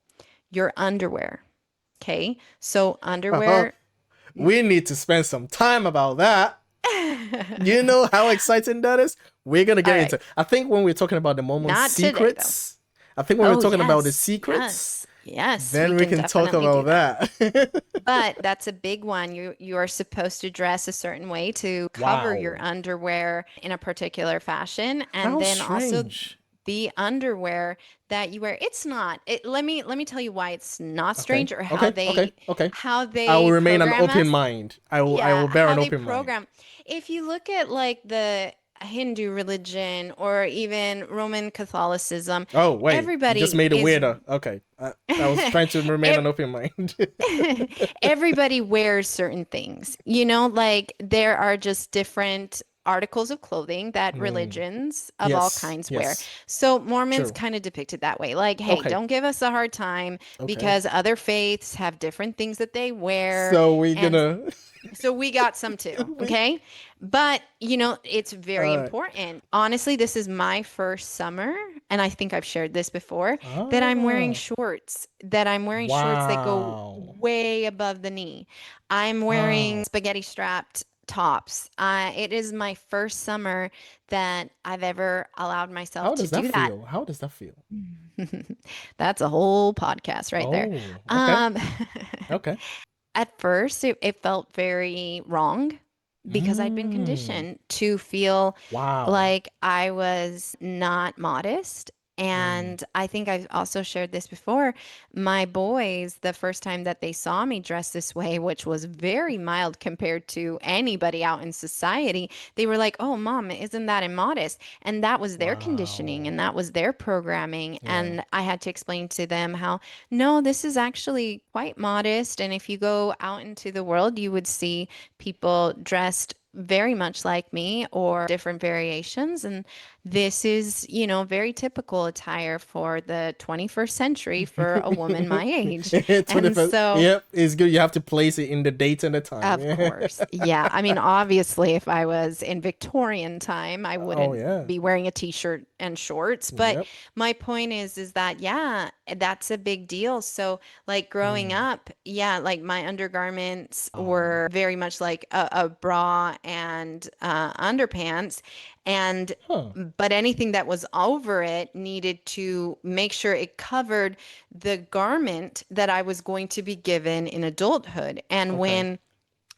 Your underwear. Okay. So, underwear. We need to spend some time about that. You know how exciting that is? We're gonna All get right. into. I think when we're talking about the Mormon Not today, though. secrets, I think when we're Oh, talking about the yes. secrets, Yes. Yes, we then we can can talk definitely do about that. that. But that's a big one. You are supposed to dress a certain way to cover your Wow, underwear in a particular fashion, and how then also strange. the underwear that you wear. It's not. Let me tell you why it's not Okay, strange, or okay, okay, okay. how I will they remain an program open us. mind. I Yeah, will bear how an they open mind. program. If you look at like the Hindu religion or even Roman Catholicism, Oh wait, you just everybody made it is weirder. Okay, I was trying to remain an open mind. everybody wears certain things. Like there are just different articles of clothing that Hmm. religions of all Yes, kinds wear. yes, So Mormons true. kind of depict it that way. Like, hey, Okay, don't give us a hard time okay. because other faiths have different things that they wear. So we're And gonna. so we got some too, we, okay? But, it's very all right. important. Honestly, this is my first summer, and I think I've shared this before, that I'm wearing Ah, shorts, that go wow. way above the knee. I'm wearing Wow. spaghetti strapped tops. It is my first summer that I've ever allowed myself How to does that do that. feel? How does that feel? That's a whole podcast right there. Oh, okay. Um, Okay. At first, it felt very wrong because I'd been Mm. conditioned to feel Wow. like I was not modest. Mm. And I think I've also shared this before. My boys, the first time that they saw me dressed this way, which was very mild compared to anybody out in society, they were like, "Oh, mom, isn't that immodest?" And that was their conditioning Wow. and that was their programming. Yeah. And I had to explain to them how no, this is actually quite modest. And if you go out into the world, you would see people dressed very much like me or different variations. And this is, very typical attire for the 21st century for a woman my age. And 21st. so Yep, it's good. You have to place it in the date and the time. of course. Yeah. I mean, obviously, if I was in Victorian time, I Oh wouldn't yeah. be wearing a t-shirt and shorts. But Yep. my point is that, yeah, that's a big deal. So, like growing Mm. up, yeah, like my undergarments Wow. were very much like a bra and underpants. And Huh. but anything that was over it needed to make sure it covered the garment that I was going to be given in adulthood. And Okay. when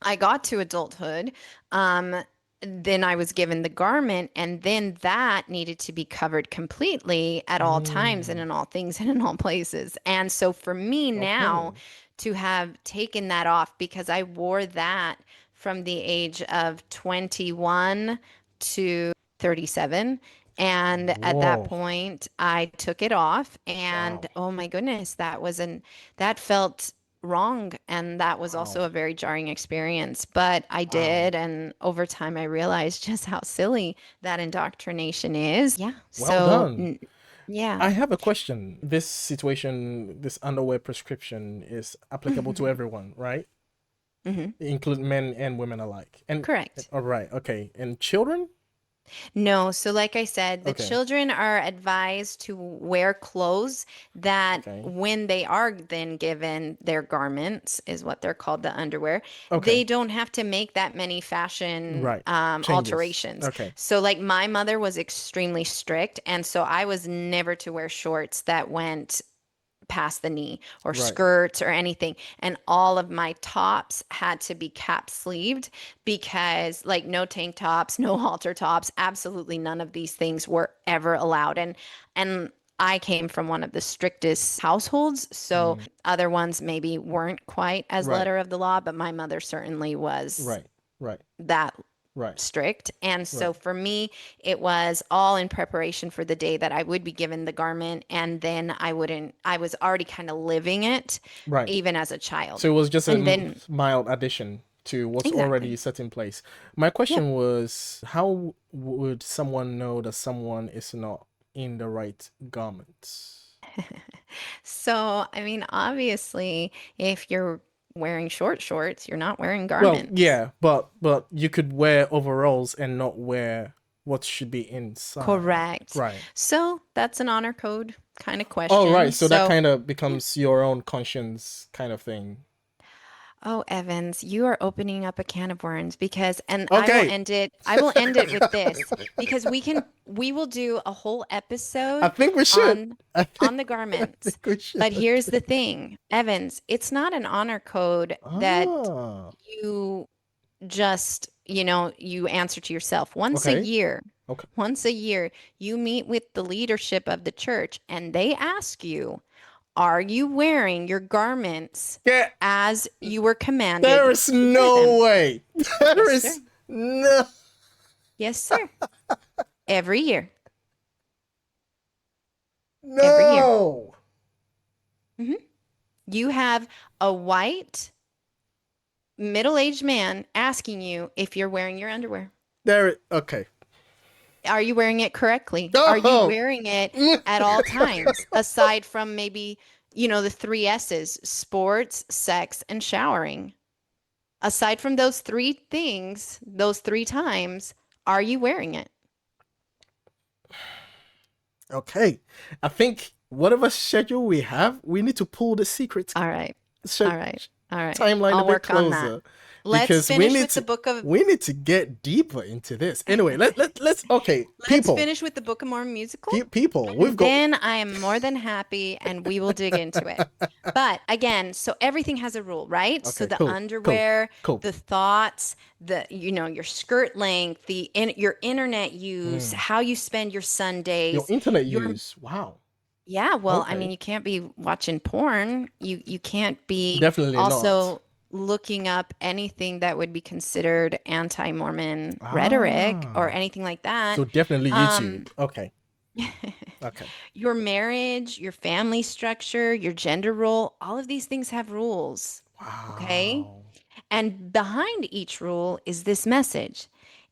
I got to adulthood, um, then I was given the garment, and then that needed to be covered completely at all times and Mm. in all things and in all places. And so for me now Okay. to have taken that off, because I wore that from the age of 21 to 37. And at that Whoa. point, I took it off, and Wow. oh my goodness, that felt wrong. And that was also Wow. a very jarring experience. But I Wow. did. And over time, I realized just how silly that indoctrination is. Yeah. Well So, done. yeah. I have a question. This situation, this underwear prescription is applicable to Hmm. everyone, right? Hmm. Include men and women alike. And Correct. all right, okay. And children? No, so like I said, the Okay. children are advised to wear clothes that Okay. when they are then given their garments, is what they're called, the underwear, Okay. they don't have to make that many fashion Right. Changes. alterations. Okay. So like my mother was extremely strict, and so I was never to wear shorts that went past the knee or Right. skirts or anything. And all of my tops had to be cap sleeved because, like, no tank tops, no halter tops, absolutely none of these things were ever allowed. And I came from one of the strictest households, so Mm. other ones maybe weren't quite as Right. letter of the law, but my mother certainly was Right. Right. that Right. strict. And so Right. for me, it was all in preparation for the day that I would be given the garment. And then I was already kind of living it Right. even as a child. So it was just a And then, mild addition to what's already exactly. set in place. My Yep. question was, how would someone know that someone is not in the right garments? So, I mean, obviously, if you're wearing short shorts, you're not wearing Well, garments. yeah, but you could wear overalls and not wear what should be inside. Correct. Right. So that's an honor code kind of Oh, right. question. So that So, kind of yeah. becomes your own conscience kind of thing. Oh, Evans, you are opening up a can of worms because, and Okay. I will end it with this because we will do a whole I episode think we should. on I think, on the I think garments. we should. But here's the thing, Evans, it's not an honor code that Ah. you just, you answer to yourself. Okay. Okay. Once a year, you meet with the leadership of the church and they ask you, are you wearing your garments Yeah. as you were There commanded is to wear them? no way. There Yes, is sir. no. Yes, sir. Every year. Every year. No. hmm You have a white middle-aged man asking you if you're wearing your underwear. There. Okay. Are you wearing it correctly? Are you No. wearing it at all times, aside from maybe, the three S's, sports, sex, and showering? Aside from those three things, those three times, are you wearing it? Okay. I think whatever schedule we have, we need to pull the secret All right. sch- All right. All right. timeline a I'll bit work on that. closer Let's because we finish need with the to book of we need to get deeper into this. Anyway, let's okay, Let's people. finish with the Book of Mormon musical. People, we've And got then I am more than happy and we will dig into it. But again, so everything has a rule, right? So okay, the cool. Cool. underwear, Cool. the thoughts, your skirt length, your internet use, Mm. how you spend your Your Sundays, internet your use. Wow. yeah, well, I mean, Okay. you can't be watching porn. You can't be Definitely not. also looking up anything that would be considered anti-Mormon rhetoric or Ah. anything like that. So definitely Um, YouTube. Okay. Okay. your marriage, your family structure, your gender role, all of these things have rules. Okay? Wow. And behind each rule is this message.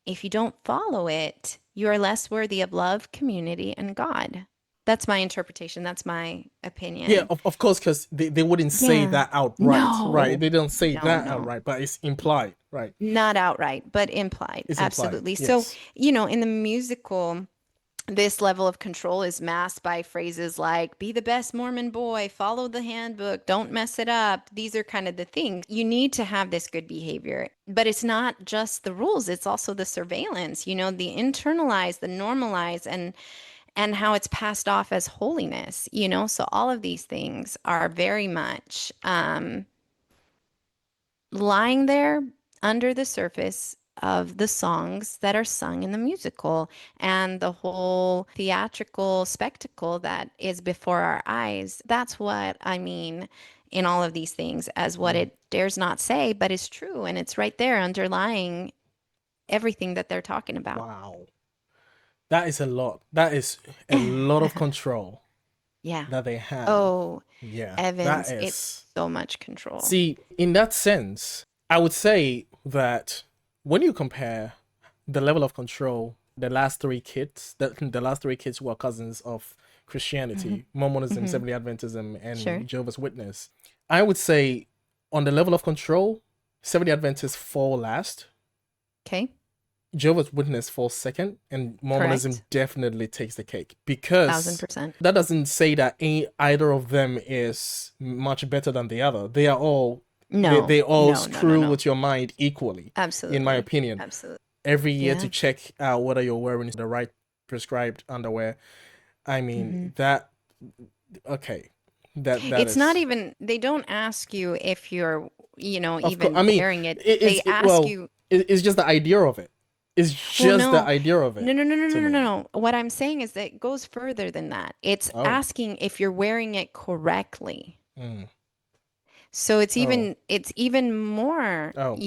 If you don't follow it, you are less worthy of love, community, and God. That's my interpretation. That's my Yeah, opinion. of course, because they wouldn't say Yeah. that outright, right? No. They don't say No, that no. outright, but it's implied, right? Not outright, but implied. It's implied. Absolutely. So, Yes. in the musical, this level of control is masked by phrases like, be the best Mormon boy, follow the handbook, don't mess it up. These are kind of the things. You need to have this good behavior, but it's not just the rules, it's also the surveillance, the internalize, the normalize, and how it's passed off as holiness, So all of these things are very much lying there under the surface of the songs that are sung in the musical and the whole theatrical spectacle that is before our eyes. That's what I mean in all of these things, as what Mm. it dares not say, but is true. And it's right there underlying everything that they're talking about. Wow. That is a lot. That is a lot of control Yeah. that they have. Oh, Yeah, that Evans, it's is. so much control. See, in that sense, I would say that when you compare the level of control, the last three kids who are cousins of hmm Christianity, Mormonism, hmm Seventh-day Adventism, Sure. and Jehovah's Witness, I would say on the level of control, Seventh-day Adventists fall last. Okay. Jehovah's Witness falls second, and Mormonism Correct. definitely takes the cake, because 1000%. that doesn't say that either of them is much better than the other. They are all No, they all no, no, no, screw no. with your mind equally, in my Absolutely. opinion. Absolutely. Every year to Yeah. check out whether you're wearing the right prescribed underwear. I Hmm. mean that okay. That It's not is, even, they don't ask you if you're, of course. even I mean, wearing it. it's They ask you, it's just the idea of it. It's well, just the no, idea of no, it no, no, no, to no, no, no, me. no. What I'm saying is that it goes further than that. It's Oh. asking if you're wearing it correctly. Mm. So Oh. it's even more, Oh.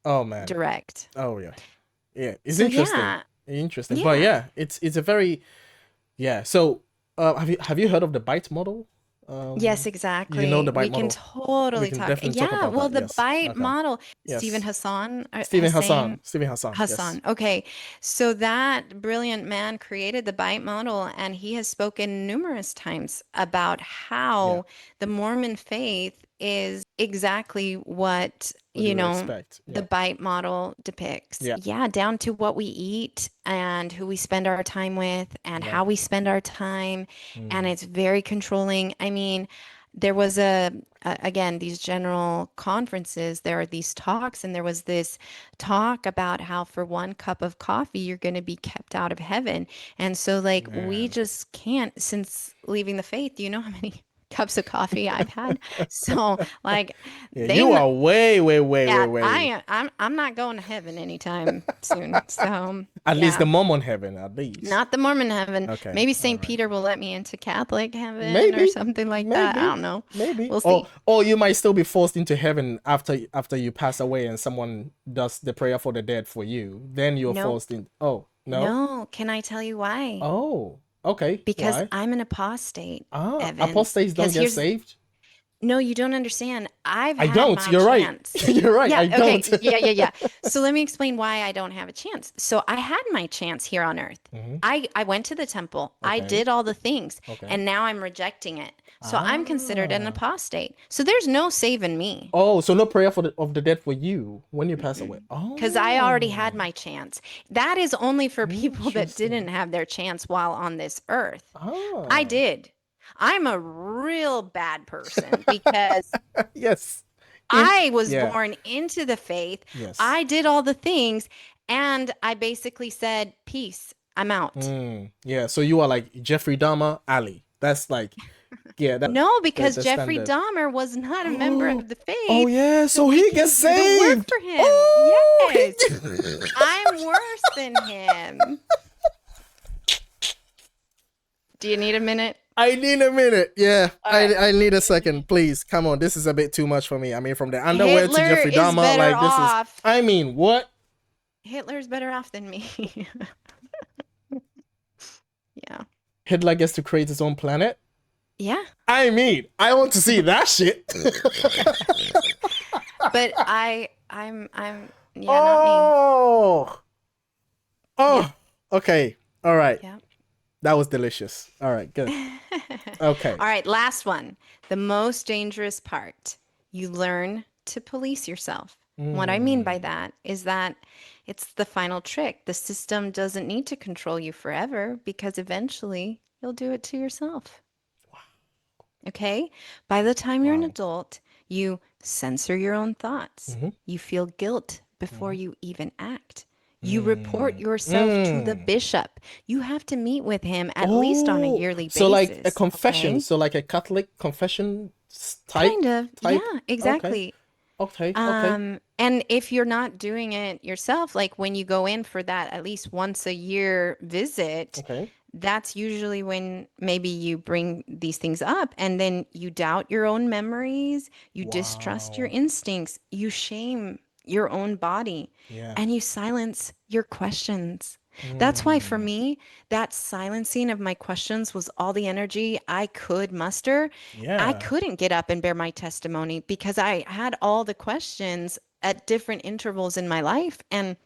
Oh man. direct. Oh yeah. Yeah. It's So interesting. yeah, Interesting. But yeah. yeah, it's a very, yeah. So have you heard of the bite model? Yes, You know exactly. the bite We can model. We totally can talk. definitely talk Yeah, about well, that. the Yes. bite Okay. model, Stephen Yes. Hassan, Stephen Hussein, Hassan. Stephen Hassan. Yes. Hassan. Okay. So that brilliant man created the bite model, and he has spoken numerous times about Yeah. how the Mormon faith is exactly what, What you would expect. the Yeah. bite model depicts. Yeah. Yeah, down to what we eat and who we spend our time with and Yeah. how we spend our time. And Mm. it's very controlling. I mean, there was again, these general conferences, there are these talks, and there was this talk about how for one cup of coffee, you're going to be kept out of heaven. And so, like, we Man. just can't, since leaving the faith, you know how many cups of coffee I've had? So, like, Yeah. they, You are way, way, way, way, yeah, way. I'm not going to heaven anytime soon. So, At least the yeah. Mormon heaven, at least. Not the Mormon heaven. Okay. Maybe All St. right. Peter will let me into Catholic heaven or Maybe. something like that. I Maybe. don't know. Maybe. We'll see. Or you might still be forced into heaven after you pass away and someone does the prayer for the dead for you. Then you're forced Nope. in. Oh, no? No. Can I tell you why? Oh. Okay. Because Why? I'm an apostate, Ah, Evan. apostates don't Because get here's, saved? no, you don't understand. I've I had don't. my You're right. chance. You're right. Yeah, I don't. okay. Yeah, yeah, yeah. So let me explain why I don't have a chance. So I had my chance here on earth. Hmm. I went to the temple. I Okay. did all the things, Okay. and now I'm rejecting it. So I'm considered an Ah. apostate. So there's no saving me. Oh, so no prayer for of the dead for you when you pass away. Because I already had Oh, my chance. That is only for people that didn't interesting. have their chance while on this earth. I Ah. did. I'm a real bad person because Yes. I was Yeah. born into the faith. Yes. I did all the things, and I basically said, "Peace, I'm out." Yeah. So you are like Jeffrey Dahmer, Ali. That's like, yeah, No, because the Jeffrey standard. Dahmer was not a member Oh, of the oh faith, yeah. so So we he gets can do the work saved. for him. Oh, Yes, I'm worse than him. Do you need a minute? I need a minute. Yeah, All right. I need a second, please. Come on, this is a bit too much for me. I mean, from the underwear to Hitler Jeffrey is Dahmer, better like this is. off. I mean, what? Hitler's better off than me. Yeah. Hitler gets to create his own planet. Yeah. I mean, I want to see that shit. But I'm yeah, not me. Oh, Yeah. oh. Okay. All right. Yeah. That was delicious. All right. Good. Okay. All right, last one. The most dangerous part. You learn to police yourself. What I mean by Mm, that is that it's the final trick. The system doesn't need to control you forever because eventually you'll do it to yourself. Okay? By the time you're an wow. adult, you censor your own thoughts. Mm-hmm. You feel guilt before Mm-hmm. you even act. You report Mm, yourself to the mm. bishop. You have to meet with him at least on a Oh, yearly so like a basis. confession, Okay? so like a Catholic confession Kind of. type. Yeah, Okay, exactly. okay, okay. And if you're not doing it yourself, like when you go in for that at least once a year visit, Okay. that's usually when maybe you bring these things up and then you doubt your own memories, you distrust your Wow. instincts, you shame your own body, Yeah. and you silence your questions. That's why for Mm. me, that silencing of my questions was all the energy I could muster. I Yeah. couldn't get up and bear my testimony because I had all the questions at different intervals in my life. And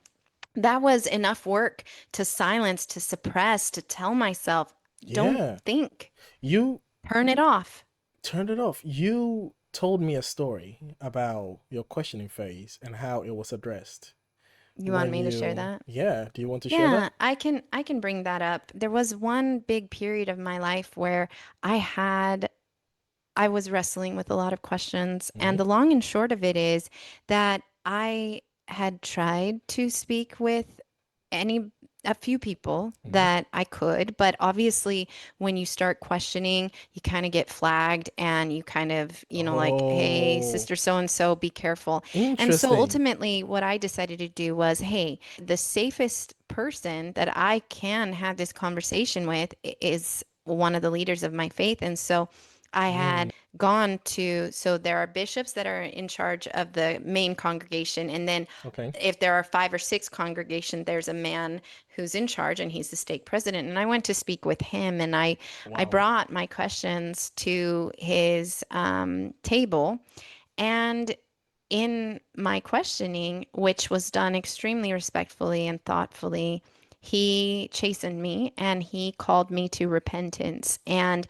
that was enough work to silence, to suppress, to tell myself, don't Yeah. think, You turn it off. turned it off. You told me a story about your questioning phase and how it was addressed. You want when me to share you, that? yeah, do you want to share that? Yeah, I can bring that up. There was one big period of my life where I had I was wrestling with a lot of questions, and Mm-hmm. the long and short of it is that I had tried to speak with any a few people Mm-hmm. that I could, but obviously when you start questioning, you kind of get flagged and you kind of, like, hey, Oh, sister so and so, be careful. And so interesting. ultimately what I decided to do was, hey, the safest person that I can have this conversation with is one of the leaders of my faith. And so I Mm, had gone to, so there are bishops that are in charge of the main congregation. And then okay. if there are five or six congregation, there's a man who's in charge and he's the stake president. And I went to speak with him and I Wow. brought my questions to his table. And in my questioning, which was done extremely respectfully and thoughtfully, he chastened me and he called me to repentance. And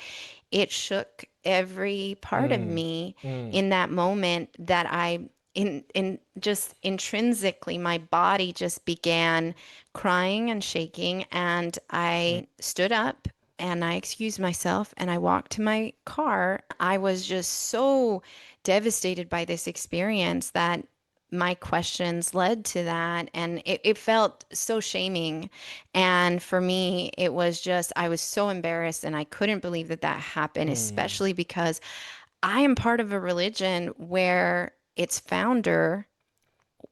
it shook every part of Mm, me mm, in that moment that in just intrinsically my body just began crying and shaking, and mm, I stood up and I excused myself and I walked to my car. I was just so devastated by this experience that my questions led to that, and it felt so shaming. And for me, it was just, I was so embarrassed and I couldn't believe that that happened, mm. especially because I am part of a religion where its founder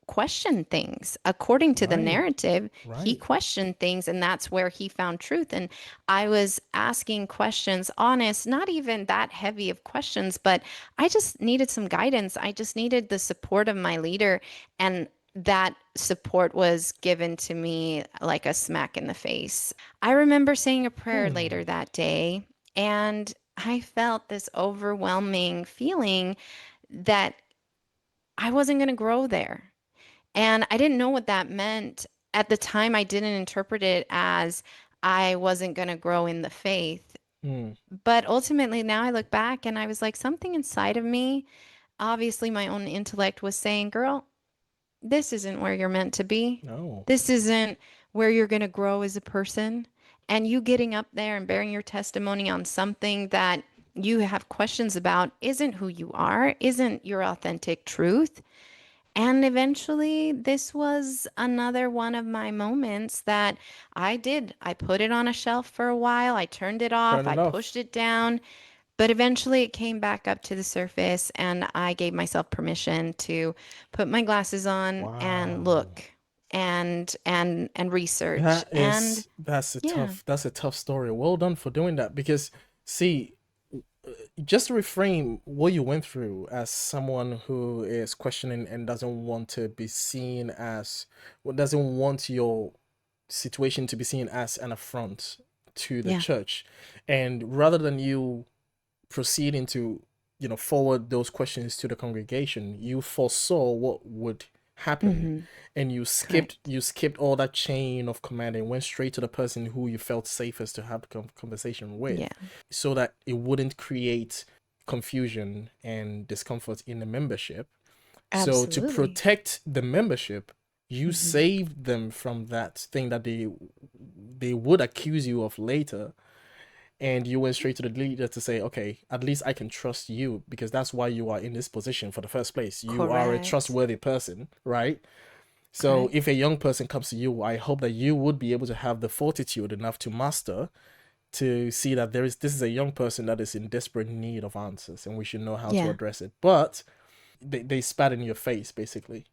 questioned things. According to the Right, narrative, he right. questioned things, and that's where he found truth. And I was asking questions, honest, not even that heavy of questions, but I just needed some guidance. I just needed the support of my leader. And that support was given to me like a smack in the face. I remember saying a prayer Hmm. later that day, and I felt this overwhelming feeling that I wasn't going to grow there. And I didn't know what that meant. At the time, I didn't interpret it as I wasn't going to grow in the faith. Mm. But ultimately, now I look back and I was like, something inside of me, obviously, my own intellect was saying, girl, this isn't where you're meant to be. No. This isn't where you're going to grow as a person. And you getting up there and bearing your testimony on something that you have questions about isn't who you are, isn't your authentic truth. And eventually, this was another one of my moments that I did. I put it on a shelf for a while. I turned it off. Turn I it pushed off. it down. But eventually, it came back up to the surface, and I gave myself permission to put my glasses on and Wow. look and research. That And is yeah, that's a tough story. Well done for doing that because see, just to reframe what you went through as someone who is questioning and doesn't want to be seen as, well, doesn't want your situation to be seen as an affront to the yeah, church, and rather than you proceeding to, forward those questions to the congregation, you foresaw what would happen, hmm, and correct. you skipped all that chain of command and went straight to the person who you felt safest to have the conversation Yeah, with, so that it wouldn't create confusion and discomfort in the membership. So to absolutely. protect the membership, you Hmm. saved them from that thing that they would accuse you of later, and you went straight to the leader to say, okay, at least I can trust you because that's why you are in this position for the first place. You are a Correct. trustworthy person, right? So Correct. if a young person comes to you, I hope that you would be able to have the fortitude enough to master, to see that this is a young person that is in desperate need of answers and we should know how to Yeah. address it. But they spat in your face basically.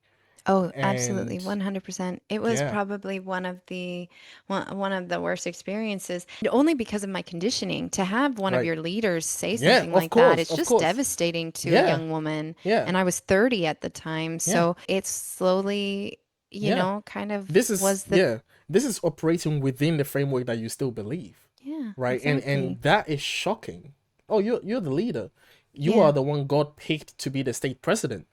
Oh, absolutely, And 100%. It was yeah. probably one of the worst experiences, only because of my conditioning. To have one of Right. your leaders say Yeah, something of like that, course, it's of just course. devastating to a Yeah. young woman. Yeah. And I was 30 at the time, Yeah. so it slowly, Yeah. kind of This is was the, yeah, this is operating within the framework that you still believe, yeah, right? And exactly. that is shocking. Oh, you're the leader. You are Yeah. the one God picked to be the state president.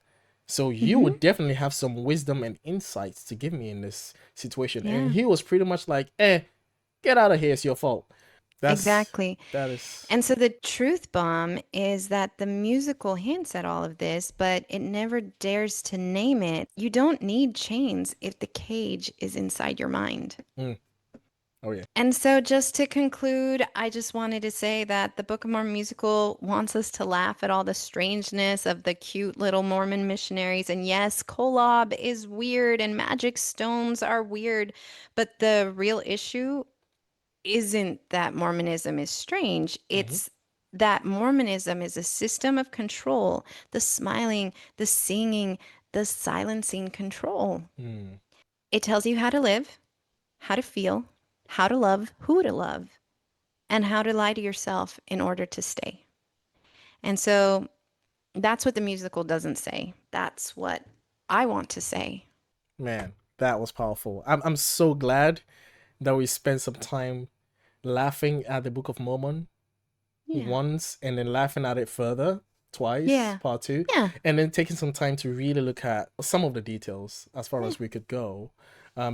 So you Hmm. would definitely have some wisdom and insights to give me in this situation. And Yeah. he was pretty much like, get out of here, it's your fault. That's exactly. that is And so the truth bomb is that the musical hints at all of this, but it never dares to name it. You don't need chains if the cage is inside your mind. mm, oh yeah. And so, just to conclude, I just wanted to say that the Book of Mormon musical wants us to laugh at all the strangeness of the cute little Mormon missionaries. And yes, Kolob is weird and magic stones are weird, but the real issue isn't that Mormonism is strange. Hmm. It's that Mormonism is a system of control, the smiling, the singing, the silencing control. Mm, It tells you how to live, how to feel, how to love, who to love, and how to lie to yourself in order to stay. And so that's what the musical doesn't say. That's what I want to say. man, that was powerful. I'm so glad that we spent some time laughing at the Book of Mormon Yeah. once and then laughing at it further twice, Yeah. part two, Yeah. and then taking some time to really look at some of the details as far Yeah. as we could go.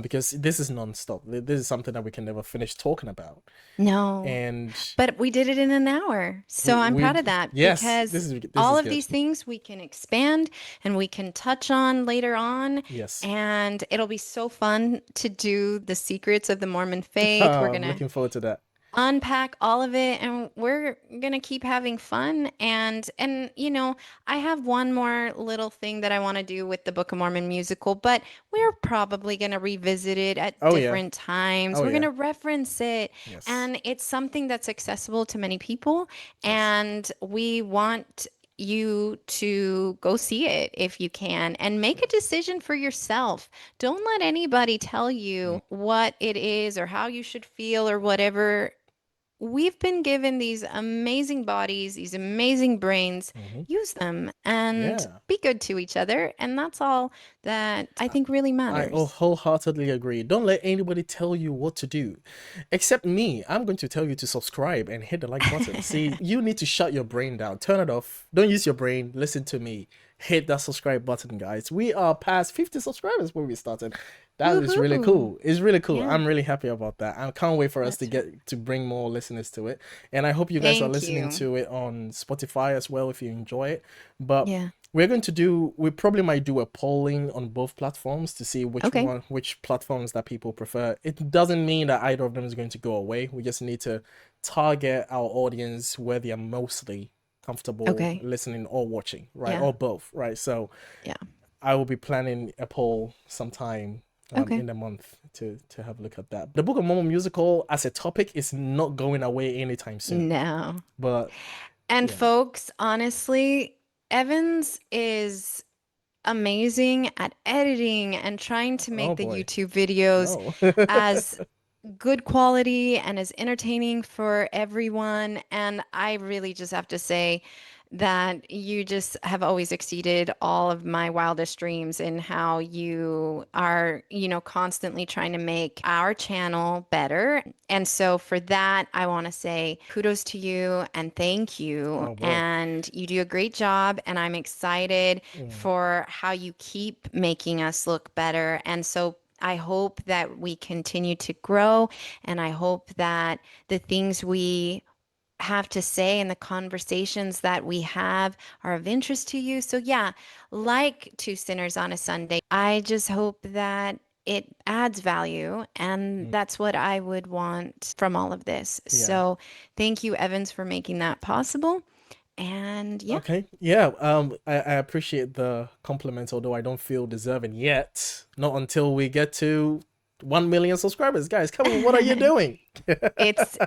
Because this is non-stop. This is something that we can never finish talking about. No. And But we did it in an hour. So I'm we proud of that yes, because this all is of good. these things we can expand and we can touch on later on. Yes. And it'll be so fun to do the secrets of the Mormon faith. We're I'm going to looking forward to that. unpack all of it and we're going to keep having fun and I have one more little thing that I want to do with the Book of Mormon musical, but we're probably going to revisit it at Oh yeah. different times. Oh We're going yeah. to reference it, Yes. and it's something that's accessible to many people, Yes. and we want you to go see it if you can and make a decision for yourself. Don't let anybody tell Mm, you what it is or how you should feel or whatever. We've been given these amazing bodies, these amazing brains. mm-hmm. Use them and Yeah. be good to each other. And that's all that I think really I matters. wholeheartedly agree. Don't let anybody tell you what to do, except me. I'm going to tell you to subscribe and hit the like button. See, you need to shut your brain down, turn it off. Don't use your brain. Listen to me. Hit that subscribe button, guys. We are past 50 subscribers when we started. That is really Woohoo. cool. It's really cool. Yeah, I'm really happy about that. I can't wait for us to that's right. get to bring more listeners to it. And I hope you guys are Thank listening you. to it on Spotify as well if you enjoy it. But Yeah. we probably might do a polling on both platforms to see Okay. which platforms that people prefer. It doesn't mean that either of them is going to go away. We just need to target our audience where they are mostly comfortable Okay. listening or watching, right? Yeah. Or both, right? So Yeah. I will be planning a poll sometime Okay. in the month to have a look at that. The Book of Mormon musical as a topic is not going away anytime soon. No. But And yeah. folks, honestly, Evans is amazing at editing and trying to Oh make the boy. YouTube videos No. as good quality and as entertaining for everyone. And I really just have to say that you just have always exceeded all of my wildest dreams in how you are, constantly trying to make our channel better. And so for that, I want to say kudos to you and thank you. Oh boy. And you do a great job. And I'm excited Mm, for how you keep making us look better. And so I hope that we continue to grow, and I hope that the things we have to say and the conversations that we have are of interest to you. So, yeah, like Two Sinners on a Sunday, I just hope that it adds value. And mm. that's what I would want from all of this. Yeah. So, thank you, Evans, for making that possible. And yeah, Okay. Yeah. I appreciate the compliment, although I don't feel deserving yet. Not until we get to 1 million subscribers. Guys, come on, what are you doing?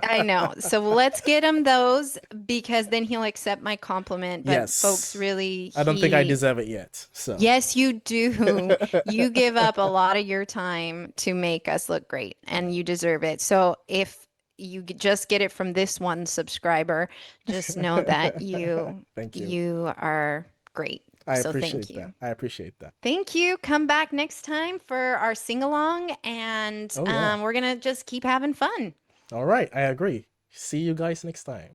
I know. So let's get him those because then he'll accept my compliment. But folks, Yes. really, I don't think I deserve it yet. So yes, you do. You give up a lot of your time to make us look great and you deserve it. So if you just get it from this one subscriber, just know that you thank you. you are great. I So thank appreciate that. you. I appreciate that. Thank you. Come back next time for our sing along, and Oh yeah. we're gonna just keep having fun. All right. I agree. See you guys next time.